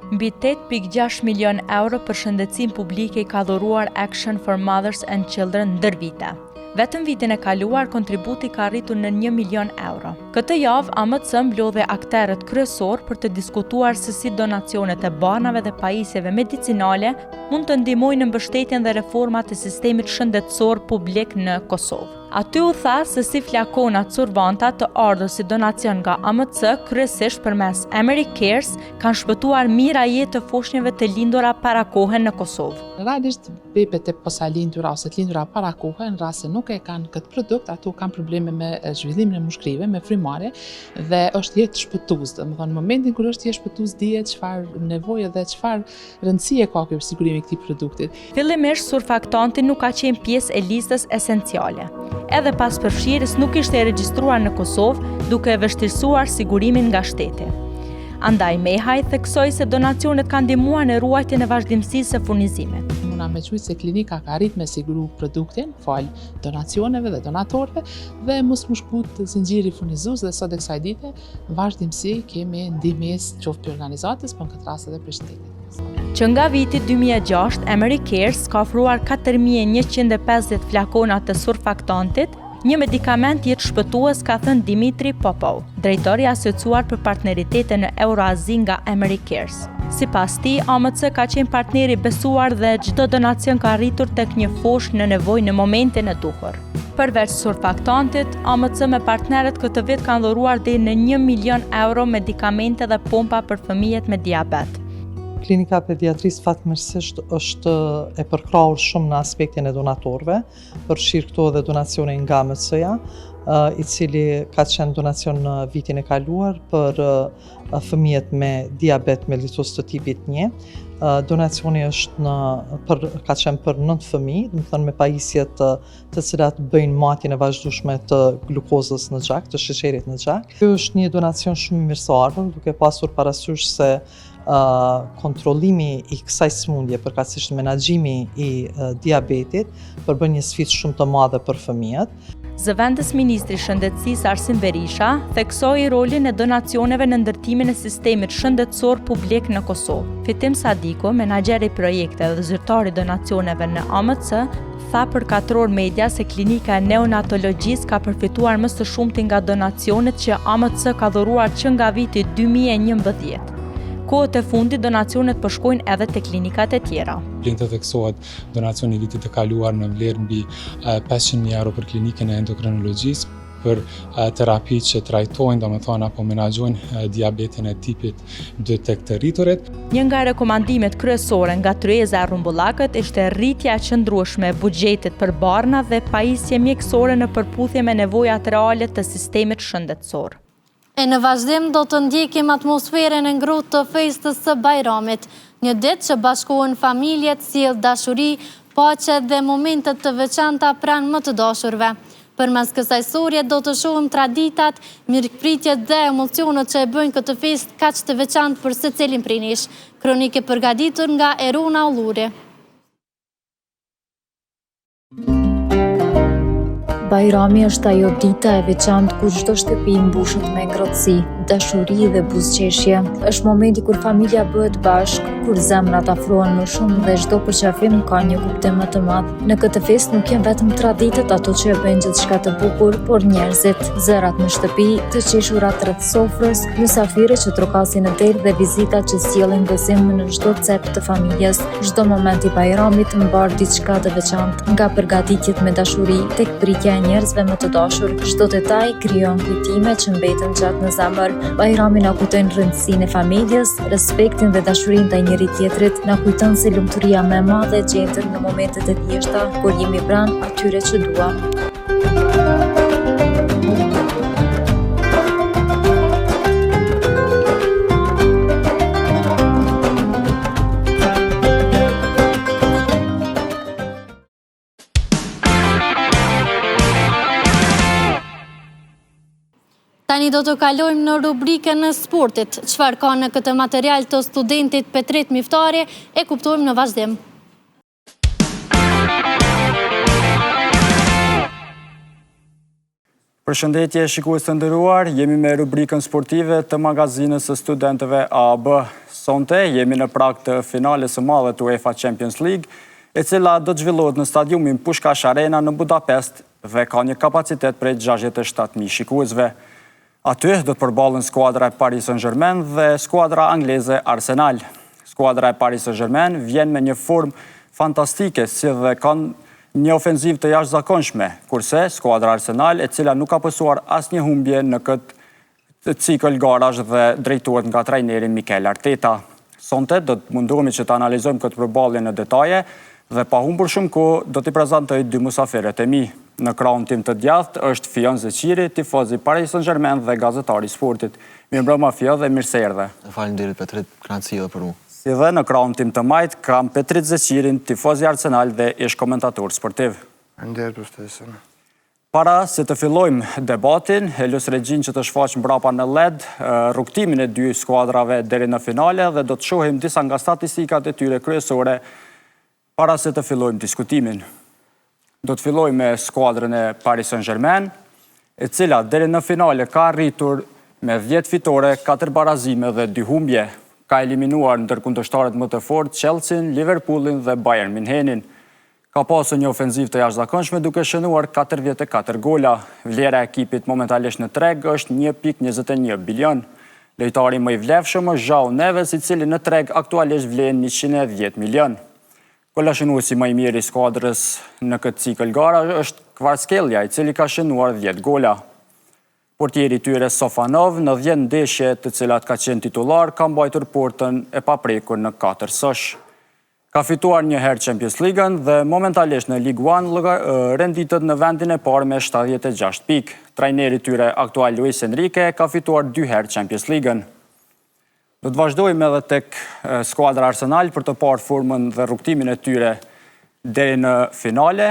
Mbi 8.6 milion euro për shëndetësim publike I ka dhuruar Action for Mothers and Children ndër vite. Vetëm vitin e kaluar, kontributi ka arritur në 1 milion euro. Këtë javë, AMC mblodhe akterët kryesor për të diskutuar se si donacionet e banave dhe pajisjeve medicinale mund të ndihmojnë në mbështetjen dhe reformat e sistemit shëndetësor publik në Kosovë. Aty u tha se si flakona curvanta të ardhur si donacion nga AMC, kryesisht përmes America Cares, kanë shpëtuar mijëra jetë të foshnjëve të lindura para kohe në Kosovë. Realisht bebet e posalindura ose të lindura para kohe, në rast se nuk e kanë këtë produkt, ato kanë probleme me zhvillimin e mushkrive, me frymare dhe është jetë shpëtues. Domethënë në momentin kur është jetë shpëtues dihet çfarë nevojë dhe çfarë rëndësie ka ky sigurimi I këtij produkti. Fillimisht surfaktanti nuk ka qenë pjesë e listës esenciale. Edhe pas përfshirjes nuk ishte e regjistruar në Kosovë, duke e vështirësuar sigurimin nga shteti. Andaj Mehaj theksoi se donacionet kanë ndihmuar në ruajtjen e vazhdimësisë së furnizimit. Muna me thujë se klinika ka arrit me siguru produktin, fal donacioneve dhe donatorëve dhe mos mu shkut zinxhiri furnizues dhe sot e kësaj dite vazhdimsi kemi ndihmës qoftë për organizatës, por në këtë rast edhe për shtetin. Që nga viti 2006, America Cares ka ofruar 4150 flakona të surfaktantit, një medikament jetë shpëtues, ka thënë Dimitri Popov, drejtori I asociuar për partneritete në Euroazi nga America Cares. Sipas tij, AMC ka qenë partneri besuar dhe çdo donacion ka arritur tek një foshë në nevojë në momentin e duhur. Përveç surfaktantit, AMC me partnerët këtë vit kanë dhuruar deri në 1 milion euro medikamente dhe pompa për fëmijët me diabet. Klinika pediatrisë fatmirësisht është e përkrahur shumë në aspektin e donatorëve, përfshirë këto edhe donacione nga AMC-ja, i cili ka qenë donacion në vitin e kaluar për fëmijët me diabet mellitus të tipit 1. Donacioni është ka qenë për 9 fëmijë, do të thënë me pajisjet të cilat bëjnë matjen e vazhdueshme të glukozës në gjak, të sheqerit në gjak. Ky është një donacion shumë i mirëseardhur, duke pasur parasysh se kontrollimi i kësaj sëmundje, përkatësisht menaxhimi i diabetit, përbën një sfidë shumë të madhe për fëmijët. Zëvendës Ministri Shëndetësisë Arsim Berisha theksoi rolin e donacioneve në ndërtimin e sistemit shëndetësor publik në Kosovë. Fitim Sadiko, menaxheri i projekteve dhe zyrtari i donacioneve në AMC, tha për Katror Media se klinika e neonatologjisë ka përfituar më së shumti nga donacionet që AMC ka dhuruar që nga viti 2011. Kohët e fundit donacionet përshkojnë edhe te klinikat e tjera. Të theksohet donacioni i vitit të kaluar në vlerë mbi 500.000 euro për klinikën e endokrinologjisë për terapi që trajtojnë, domethënë apo menaxhojnë diabetin e tipit 2 tek të rriturit. Një nga rekomandimet kryesore nga Tryeza e Rumbullakët ishte rritja e qëndrueshme e buxhetit për barna dhe pajisje mjekësore në përputhje me nevojat reale të sistemit shëndetësor. E në vazhdim do të ndjekim atmosferën e ngrohtë të festës së Bajramit, një ditë që bashkohen familjet, sjell dashuri, paqe dhe momente të veçanta pranë më të dashurve. Përmes kësaj sorje do të shohim traditat, mirëpritjet dhe emocionet që e bëjnë këtë festë kaq të veçantë për secilin prej nesh. Kronikë e përgatitur nga Erona Ulluri. Bajrami është ajo dita e veçantë kur çdo shtëpi mbushet me ngrohtësi, dashuri dhe buzëqeshje. Është momenti kur familja bëhet bashkë, kur zemrat afrohen më shumë dhe çdo përqafim ka një kuptim më të madh. Në këtë festë nuk janë vetëm traditët ato që e bëjnë gjithçka të bukur, por njerëzit, zërat në shtëpi, të qeshurat rreth sofrës, mysafirë që trokasin në derë dhe vizitat që sjellin gëzim në çdo cep të familjes. Çdo moment i Bajramit mbar diçka të veçantë, nga përgatitjet me dashuri tek pritja e njerëzve më të dashur. Çdo detaj krijon kujtime që mbeten gjatë në zemër. Bajrami na kujton rëndësinë e familjes, respektin dhe dashurinë ndaj njëri tjetrit, na kujton se lumturia më e madhe gjendet në momentet e thjeshta, kur jemi pranë atyre që duam. Tani do të kalojmë në rubrikën e sportit. Çfarë ka në këtë material të studentit Petrit Miftari e kuptojmë në vazhdim. Përshëndetje shikues të nderuar, jemi me rubrikën sportive të magazinës së studentëve AB. Sonte jemi në prag të finales së madhe të UEFA Champions League, e cila do të zhvillohet në stadiumin Pushkash Arena në Budapest dhe ka një kapacitet prej 67.000 shikuesve. Aty do të përballen skuadra e Paris Saint-Germain dhe skuadra angleze Arsenal. Skuadra e Paris Saint-Germain vjen me një formë fantastike, si dhe kanë një ofenzivë të jashtëzakonshme, kurse skuadra Arsenal, e cila nuk ka pësuar asnjë humbje në këtë cikël garash dhe drejtohet nga trajneri Mikel Arteta. Sonte do të mundohemi që të analizojmë këtë përballje në detaje dhe pa humbur shumë kohë do t'i prezantoj dy musafirët e mi. Në krahun tim të djathtë është Fion Zeqiri, tifoz i Paris Saint-Germain dhe gazetari i sportit. Mirëmbrëma Fion dhe mirë se erdhe. Faleminderit Petrit, kënaqësi edhe për mua. Si dhe në krahun tim të majtë kam Petrit Zeqirin, tifoz i Arsenal dhe ish komentator sportiv. Faleminderit për ftesën. Para se të fillojmë debatin, Helios Regjin që të shfaq mbrapa në LED, rrugtimin e dy skuadrave deri në finale dhe do të shohim disa nga statistikat e tyre kryesore para se të fillojmë diskutimin. Do të filloj me skuadrën e Paris Saint-Germain, e cila deri në finale ka arritur me 10 fitore, 4 barazime dhe 2 humbje. Ka eliminuar ndërkundërshtarët më të fortë Chelsea-n, Liverpoolin dhe Bayern Münchenin. Ka pasur një ofenziv të jashtëzakonshme duke shënuar 44 gola. Vlera e ekipit momentalisht në treg është 1.21 bilion. Lojtari më i vlefshëm është Joao Neves, i cili në treg aktualisht vlen 110 milion. Golashënuesi më i mirë i skuadrës në këtë cikël gara është Kvaratskhelia, i cili ka shënuar 10 gola. Portieri tyre Sofanov në 10 ndeshje të cilat ka qenë titular, ka mbajtur portën e paprekur në 4 sosh. Ka fituar një herë Champions League-ën dhe momentalisht në Ligue 1 renditet në vendin e parë me 76 pikë. Trajneri tyre aktual Luis Enrique ka fituar 2 herë Champions League-ën. Do të vazhdojmë edhe tek skuadra Arsenal për të parë formën dhe rrugtimin e tyre deri në finale.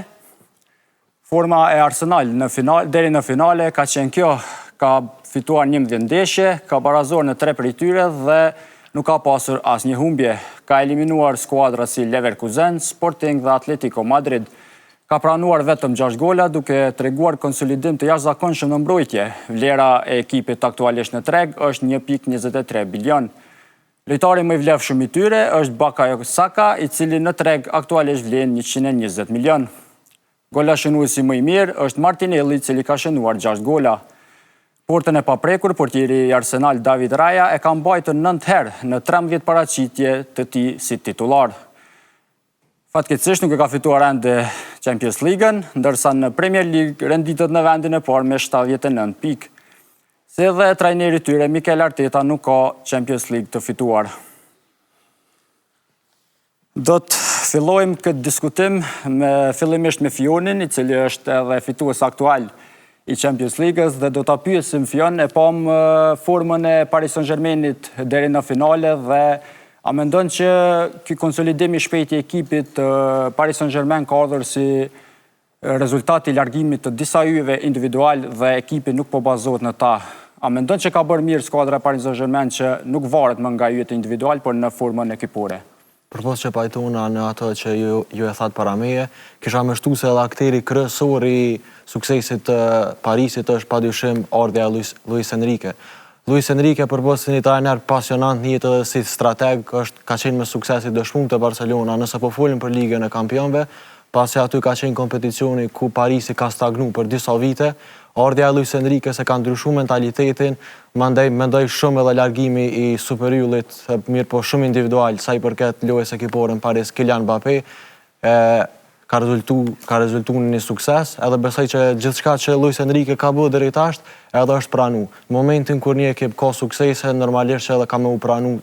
Forma e Arsenal deri në finale ka qenë kjo, ka fituar 11 ndeshje, ka barazuar në 3 prej tyre dhe nuk ka pasur asnjë humbje. Ka eliminuar skuadra si Leverkusen, Sporting dhe Atletico Madrid. Ka pranuar vetëm 6 gola duke treguar konsolidim të jashtëzakonshëm në mbrojtje. Vlera e ekipit aktualisht në treg është 1.23 bilion. Lojtari më i vlefshëm i tyre është Bukayo Saka, i cili në treg aktualisht vlen 120 milion. Gola shënuesi më i mirë është Martinelli, i cili ka shënuar 6 gola. Portën e paprekur, portieri i Arsenal David Raya e ka mbajtur 9 herë në 13 paraqitje të tij si titullar. Fatkeqësisht nuk e ka fituar ende Champions League-ën, ndërsa në Premier League renditet në vendin e parë me 79 pikë. Se dhe trajneri tyre Mikel Arteta nuk ka Champions League të fituar. Do të fillojmë këtë diskutim fillimisht me Fionin, i cili është edhe fitues aktual i Champions League-ës dhe do të pyesim Fion, e pam formën e Paris Saint-Germainit deri në finale dhe a mendon që ky konsolidim i shpejt i ekipit Paris Saint-Germain ka ardhur si rezultat i largimit të disa yjeve individual dhe ekipi nuk po bazohet në ta? A mendon që ka bërë mirë skuadra Paris Saint-Germain që nuk varet më nga yjet individual, por në formën ekipore? Përpos që pajtona në ato që ju e thatë para meje, kisha mështu se edhe akteri kryesor i suksesit të Parisit është padyshim ardhja Luis Enrique. Luis Enrique përpos si një trajner pasionant një jetë dhe si strateg ka qenë me suksesit dëshmum të Barcelona, nëse po folim për Ligën e Kampionëve, pasi aty ka qenë kompeticioni ku Parisi ka stagnu për disa vite, ardhja Luis Enrique se ka ndryshu mentalitetin, mendoj shumë edhe largimi i superyllit, mirë po shumë individual, sa i përket lojës ekipore në Paris, Kylian Mbappé, ka rezultu në një sukses, edhe besoj që gjithçka që Luis Enrique ka bërë deri tash, edhe është pranu. Në momentin kur një ekip ka suksese, normalisht që edhe ka me u pranu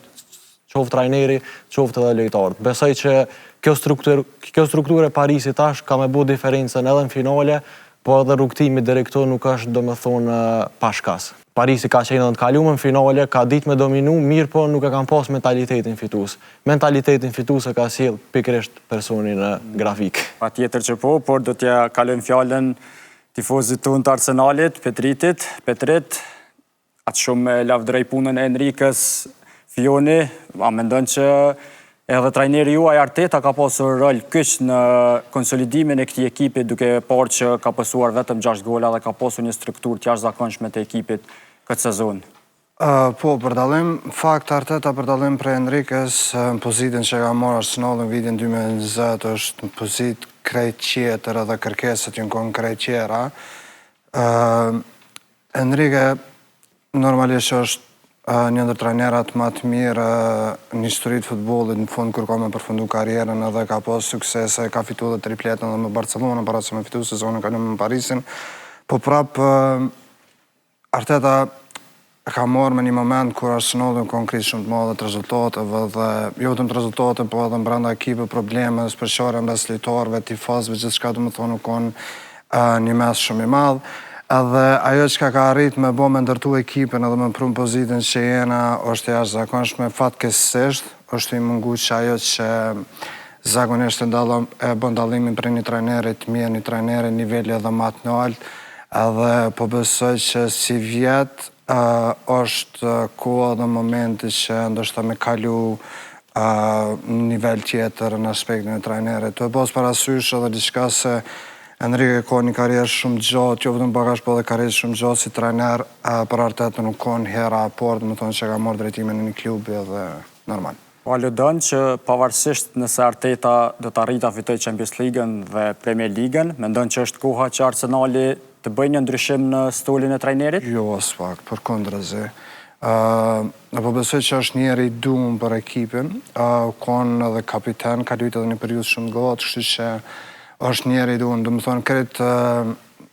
qoftë trajneri, qoftë edhe lojtarët. Besoj që kjo strukturë e Parisit tash ka me bërë diferencën edhe në finale, po edhe rrugtimi direktor nuk është do me thonë pashkas. Parisi ka qenë edhe në kalumë në finale, ka ditë me dominu, mirë po nuk e kam pas mentalitetin fitus. Mentalitetin fitus e ka sjell pikërisht personin në grafik. Pa tjetër që po, por do t'ja kalojmë fjallën tifozit tonë të Arsenalit, Petritit. Petrit, atë shumë lavdrej punën e Enrikës, Fioni, a mendon që edhe trajneri juaj Arteta ka pasur rol kyç në konsolidimin e këtij ekipi, duke parë që ka pësuar vetëm 6 gola dhe ka pasur një strukturë të jashtëzakonshme të ekipit këtë sezon? Po, për dallim, fakt Arteta për dallim për Enrikës, në pozitën që ka marrë Arsenal në vitin 2020 është në pozit krejt qetër edhe kërkeset jënë konë krejt qera. Enrike normalisht është një ndër trajnerat më të mirë në historitë futbollit, në fund kur ka me përfundu karierën edhe ka pas suksese, ka fitu dhe tripletën edhe me Barcelona, para se me fitu sezonën ka një me Parisin. Po prap Arteta ka marrë me një moment kur Arsenal në konkret shumë të madhe të rezultateve dhe jo të rezultate, po edhe në brenda ekipe probleme, spërqare mbes lojtarëve, tifazëve, gjithë shka të më thonë u konë një mes shumë i madhë. Edhe ajo që ka arrit me bo me ndërtu ekipin edhe me prunë pozitin që jena është jashtë zakonshme, fatkesisht është i mungu që ajo që zakonisht e bën dallimin për një trajnerit mirë, një trajneri nivelli edhe matë në altë, edhe po besoj që si vjetë është koha dhe momenti që ndoshta me kalu nivel tjetër në aspektin e trajnerit. Të e pos parasysh edhe diçka se Enrique ka një karierë shumë gjatë, jo vetëm bagash po edhe karierë shumë gjatë si trajner, për Arteta nuk ka një hera aport, më thonë që ka marrë drejtimin në një klubi edhe normal. Po aludon që pavarësisht nëse Arteta do të arrita fitoj Champions League-ën dhe Premier League-ën, mendon që është koha që Arsenali të bëjë një ndryshim në stolin e trajnerit? Jo, as pak, për kundërzi. Në po besoj që është njeri i duhur për ekipin, konë edhe kapiten, ka luajtur edhe një periudhë shumë gjatë, kështu që është njeri i duhur, do të thonë kretë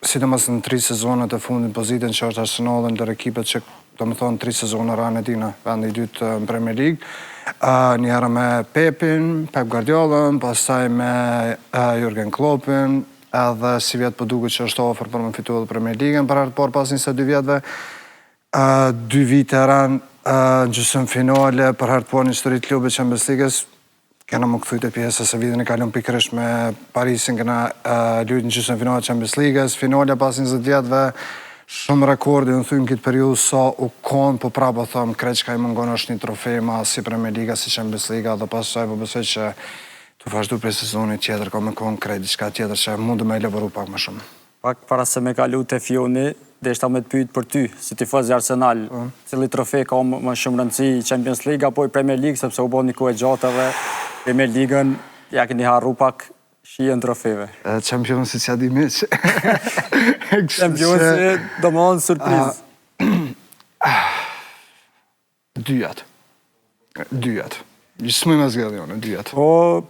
sidomos në 3 sezonet e fundit pozitën që është Arsenal ndër ekipet që do më thonë 3 sezona ranë e tina, vendi i dytë në Premier League. Njëherë me Pepin, Pep Guardiolën, pastaj me Jurgen Kloppin, edhe si vjetë për duke që është ofër për më fitu edhe Premier League-ën për herë të parë pas 22 vjetëve. 2 vite ranë në gjysmë finale për herë të parë në histori të klubit Champions League-ës. Kena më këthujt e pjesë se vitin e kalon pikërisht me Parisin, kena lujt në gjysmë finale Champions League-ës, finale pas 20 vjetëve. Shumë rekordi në thujmë këtë periudhë sa u konë, po prapë thëmë krejt që ka i mungon është një trofej ma si Premier League, si Champions League, dhe pasaj po besoj që të vazhdu prej sezonit tjetër, ka me konë krejt diçka tjetër që mundu me leveru pak më shumë. Pak para se me kalu të Fioni, dhe ishta me të pyjtë për ty, si tifoz i Arsenal, cili trofej ka më shumë rëndësi Champions League apo i Premier League, sepse u bo një kohë gjatë dhe Premier League-ën ja keni harru pak shien trofeve. Championsi që di me që... Championsi do më onë surpriz. Dyjat. Gjë s'mu i me zgëllë jonë, dyjat. Po,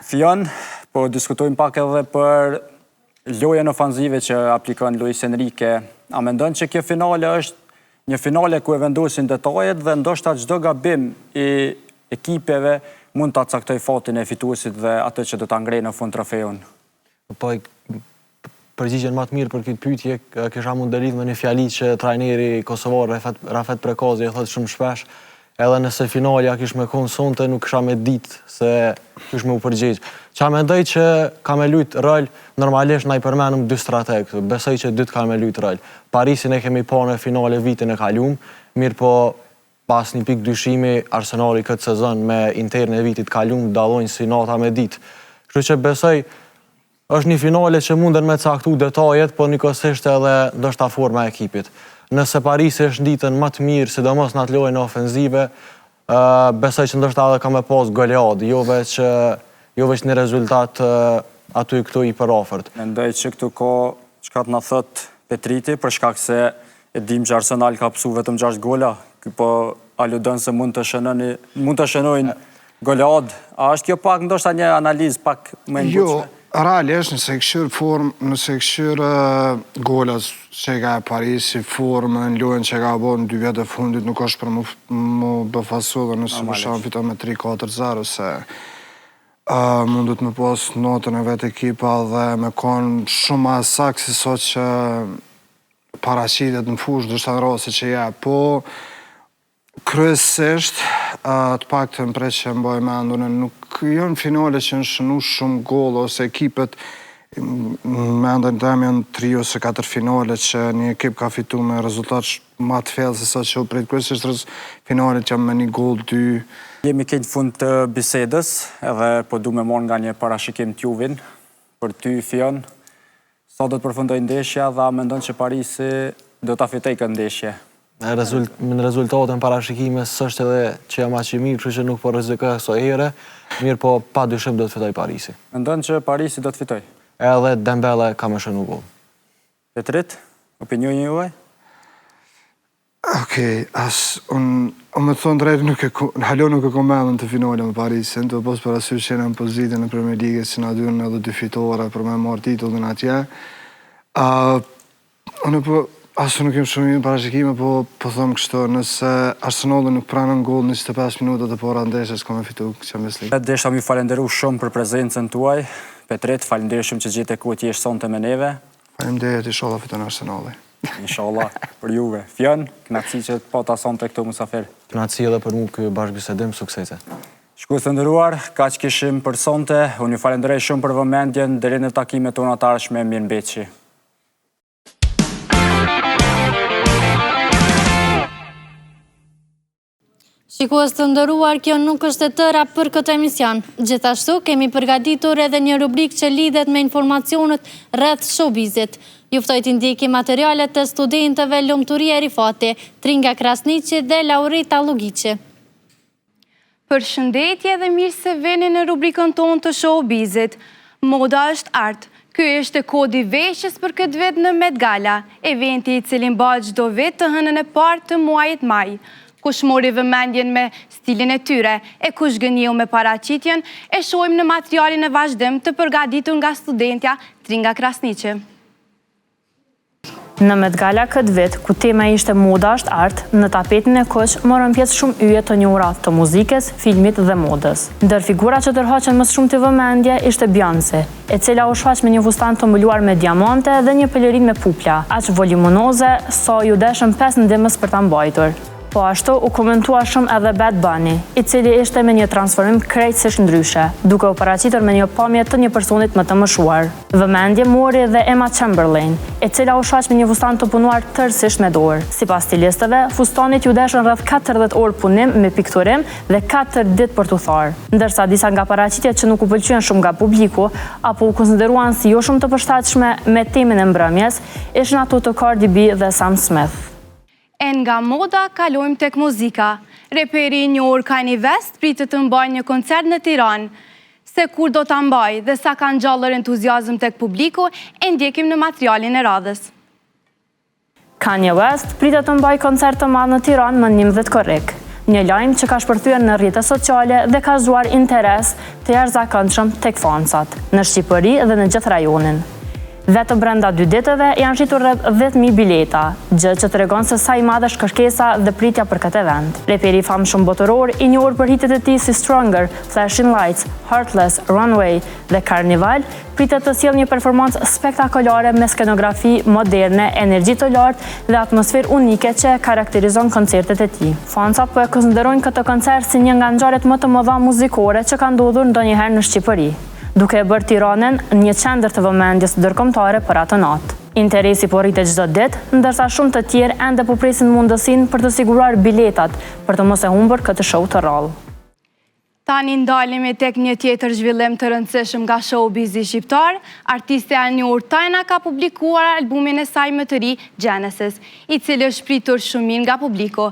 Fion, po diskutojmë pak edhe për lojën ofanzive që aplikon Luis Enrique. A mendon që kjo finale është një finale ku e vendosin detajet dhe ndoshta çdo gabim i ekipeve mund të caktoj fatin e fituesit dhe atë që do të ngrejë në fund trofeun? Po, përgjigjen më të mirë për këtë pyetje, kisha mund të lidh me një fjali që trajneri kosovar Rafet Prekazi e thotë shumë shpesh, edhe nëse finalja kish me konë sonte, nuk kisha me ditë se kish me u përgjigj. Qa mendoj që ka me lujt rol, normalisht na i përmenëm 2 strategë, besoj që 2 ka me lujt rol. Parisin e kemi pa në finale vitin e kalum, mirë po pas një pik dyshimi, Arsenali këtë sezon me interne e vitit kalum, dalojnë si nata me ditë. Kështu që besoj, është një finale që munden me caktu detajet, po njëkohësisht edhe ndoshta forma e ekipit. Nëse Parisi është nditën më të mirë, sidomos në atë lojën ofenzive, besoj që ndoshta edhe ka me pas golead, jo veç një rezultat aty këtu i përafërt. Mendoj që këtu ka çka të na thot Petriti, për shkak se e dim që Arsenal ka pësu vetëm 6 gola, po aludon se mund të shënojnë golead. A është kjo pak ndoshta një analizë pak më e ngutshme? Jo, realisht nëse këshyr formë, nëse këshyr golat që ka Parisi, formën, lojën që ka bo në 2 vjetë e fundit, nuk është për më bëfasu dhe nëse më shanë fiton me 3-4-0, se mundut me pas notën e vetë ekipa dhe me konë shumë asak si sot që paraqitet në fush, dhe shtanë rase që ja, po kryesisht, të pak të mpre që mboj me andune, nuk janë finale që në shënu shumë gol, ose ekipet, me andën të janë 3 ose 4 finale që një ekip ka fitu me rezultat ma të fjellë se sa që u prejtë kryesisht finale që janë me 1 gol, 2. Jemi kënë fund të bisedës, edhe po du me morë nga një parashikim t'juvin, për ty, Fion, sa do të përfundoj ndeshja dhe a mendon që Parisi do t'a fitej këtë ndeshje? Në rezultatën parashikimes sështë edhe që jam aq i mirë, kështu që nuk po rrezikoj so here, mirë po pa dyshim do të fitoj Parisi. Mendon që Parisi do të fitoj? Edhe Dembele ka më shënu gol. Petrit, opinioni juaj? Okej, unë me të thonë drejtë, halo nuk e komendën të finale me Parisin, të posë për asyr që në pozitin në Premier League, që nga dyrën edhe 2 fitore për me marrë titullin atje. Unë po, asë nuk jem shumë një parashikime, po thëmë kështu, nëse Arsenali nuk pranën gol në 25 minutat e pora ndeshje, s'ka me fitu Champions League. Desha mi falenderu shumë për prezencën tuaj. Petrit, falenderu shumë që gjithë e ku t'jesh sonte me neve. Falenderit, inshallah fiton Arsenali. Inshallah, për juve. Fion, knatësi që po ta sonte këto musafer. Knatësi edhe për mu kjo bashkëbisedim, suksese. Shkues të nderuar, kaq kishim për sonte. Unë ju falenderoj shumë për vëmendjen, deri në takimet tona të ardhshme, mirëmbëjtje. Shikues të nderuar, kjo nuk është e tëra për këtë emision. Gjithashtu kemi përgatitur edhe një rubrikë që lidhet me informacionet rreth showbizit. Ju ftoj të ndjeki materialet të studentëve Lumturia Rifati, Tringa Krasniqi dhe Laurita Lugiqi. Përshëndetje dhe mirë se veni në rubrikën tonë të showbizit. Moda është art. Ky është kodi veshjes për këtë vit në Met Gala, eventi i cili mbahet çdo vit të hënën e parë të muajit maj. Kush mori vëmendjen me stilin e tyre e kush gënjeu me paraqitjen, e shohim në materialin e vazhdim të përgatitur nga studentja Tringa Krasniqi. Në Met Gala këtë vit, ku tema ishte moda është art, në tapetin e kuq morën pjesë shumë yje të njohura të muzikës, filmit dhe modës. Ndër figura që tërhoqen më shumë të vëmendje ishte Beyoncé, e cila u shfaq me një fustan të mbuluar me diamante dhe një pelerin me pupla, aq voluminoze sa ju deshën 5 ndimës për ta mbajtur. Po ashtu u komentua shumë edhe Bad Bunny, i cili ishte me një transformim krejtësisht ndryshe, duke u paraqitur me një pamje të një personit më të mëshuar. Vëmendje mori dhe Emma Chamberlain, e cila u shfaq me një fustan të punuar tërësisht me dorë. Sipas stilistëve, fustanit ju deshën rreth 40 orë punim me pikturim dhe 4 ditë për t'u tharë. Ndërsa disa nga paraqitjet që nuk u pëlqyen shumë nga publiku, apo u konsideruan si jo shumë të përshtatshme me temën e mbrëmjes, ishin ato të Cardi B dhe Sam Smith. E nga moda, kalojmë tek muzika. Reperi i njohur Kanye West pritet të mbajë një koncert në Tiranë. Se kur do ta mbajë dhe sa ka ngjallur entuziazëm tek publiku, e ndjekim në materialin e radhës. Kanye West pritet të mbajë koncert të madh në Tiranë më 11 korrik. Një lajm që ka shpërthyer në rrjetet sociale dhe ka zgjuar interes të jashtëzakonshëm tek fansat, në Shqipëri dhe në gjithë rajonin. Vetëm brenda 2 ditëve janë shitur rreth 10.000 bileta, gjë që tregon se sa i madhe është kërkesa dhe pritja për këtë event. Reperi i famshëm botëror, i njohur për hitet e tij si Stronger, Flashing Lights, Heartless, Runway dhe Carnival, pritet të sjellë një performancë spektakolare me skenografi moderne, energji të lartë dhe atmosferë unike që karakterizon koncertet e tij. Fansat po e konsiderojnë këtë koncert si një nga ngjarjet më të mëdha muzikore që ka ndodhur ndonjëherë në Shqipëri, duke e bërë Tiranën një qendër të vëmendjes ndërkombëtare për atë natë. Interesi po rritet çdo ditë, ndërsa shumë të tjerë ende po presin mundësinë për të siguruar biletat për të mos e humbur këtë show të rrallë. Tani ndalemi tek një tjetër zhvillim të rëndësishëm nga showbizi shqiptar. Artistja e njohur Tajna ka publikuar albumin e saj më të ri, Genesis, i cili është pritur shumin nga publiku.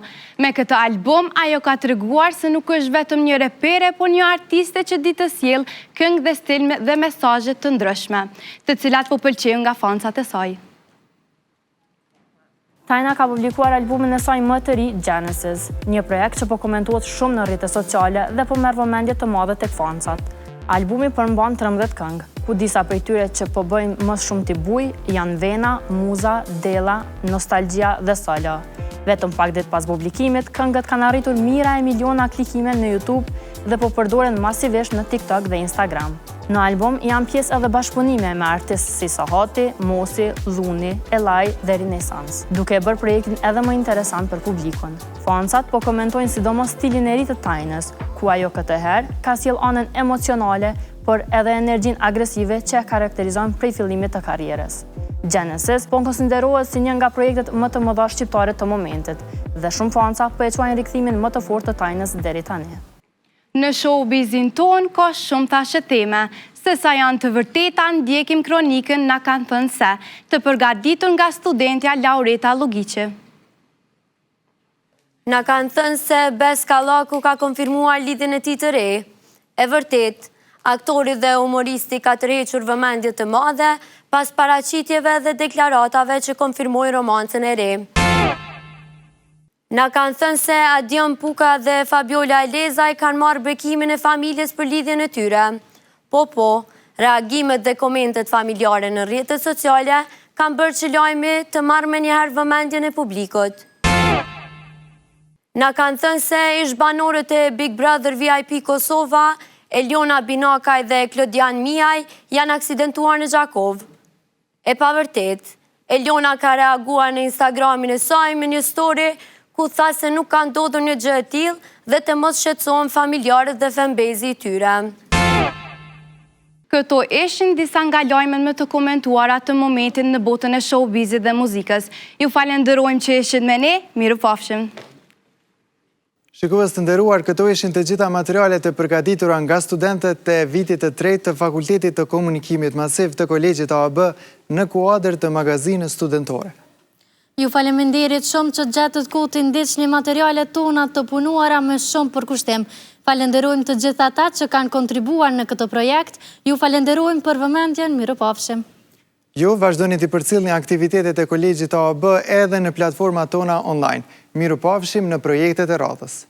Me këtë album, ajo ka treguar se nuk është vetëm një repere, por një artiste që di të sjellë këngë dhe stil dhe mesazhe të ndryshme, të cilat po pëlqejnë nga fansat e saj. Tajna ka publikuar albumin e saj më të ri, Genesis, një projekt që po komentuohet shumë në rrjetet sociale dhe po merr vëmendje të madhe tek fansat. Albumi përmban 13 këngë, ku disa prej tyre që po bëjnë më shumë t'i buj janë Vena, Muza, Della, Nostalgjia dhe Solo. Vetëm pak ditë pas publikimit, këngët kanë arritur mijëra e miliona klikime në YouTube dhe po përdoren masivisht në TikTok dhe Instagram. Në album janë pjesë edhe bashkëpunime me artistë si Sahati, Mosi, Dhuni, Elaj dhe Renesans, duke e bërë projektin edhe më interesant për publikun. Fansat po komentojnë sidomos stilin e ri të Tajnës, ku ajo këtë herë ka sjellë anën emocionale, por edhe energjinë agresive që e karakterizon prej fillimit të karrierës. Genesis po konsiderohet si një nga projektet më të mëdha shqiptare të momentit, dhe shumë fansa po e quajnë rikthimin më të fortë të Tajnës deri tani. Në showbizin ton ka shumë tashe teme, se sa janë të vërteta ndjekim kronikën Na kanë thënë se, të përgatitur nga studentja Laureta Lugiqi. Na kanë thënë se Bes Kallaku ka konfirmuar lidhjen e tij të re. E vërtet, aktori dhe humoristi ka tërhequr vëmendje të madhe pas paraqitjeve dhe deklaratave që konfirmojnë romancën e re. Na kanë thënë se Adion Puka dhe Fabiola Elezaj kanë marrë bekimin e familjes për lidhjen e tyre. Po, reagimet dhe komentet familjare në rrjetet sociale kanë bërë që lajmi të marrë me njëherë vëmendjen e publikut. Na kanë thënë se ish banorët e Big Brother VIP Kosova, Eliona Binakaj dhe Klodian Miaj janë aksidentuar në Gjakov. E pa vërtet, Eliona ka reaguar në Instagramin e saj me një story ku tha se nuk ka ndodhur një gjë e tillë dhe të mos shqetësohen familjarët dhe fanbase-i i tyre. Këto ishin disa nga lajmet më të komentuara të momentin në botën e showbizit dhe muzikës. Ju falenderojmë që ishit me ne, mirupafshim. Shikues të nderuar, këto ishin të gjitha materialet e përgatitura nga studentët e vitit të tretë të Fakultetit të Komunikimit Masiv të Kolegjit AAB në kuadër të magazinës studentore. Ju faleminderit shumë që gjetët kohë të ndiqni materialet tona të punuara me shumë përkushtim. Falenderojmë të gjitha ata që kanë kontribuar në këtë projekt. Ju falenderojmë për vëmendjen, mirupafshim. Ju vazhdoni të përcjellni aktivitetet e Kolegjit AAB edhe në platformat tona online. Mirupafshim në projektet e radhës.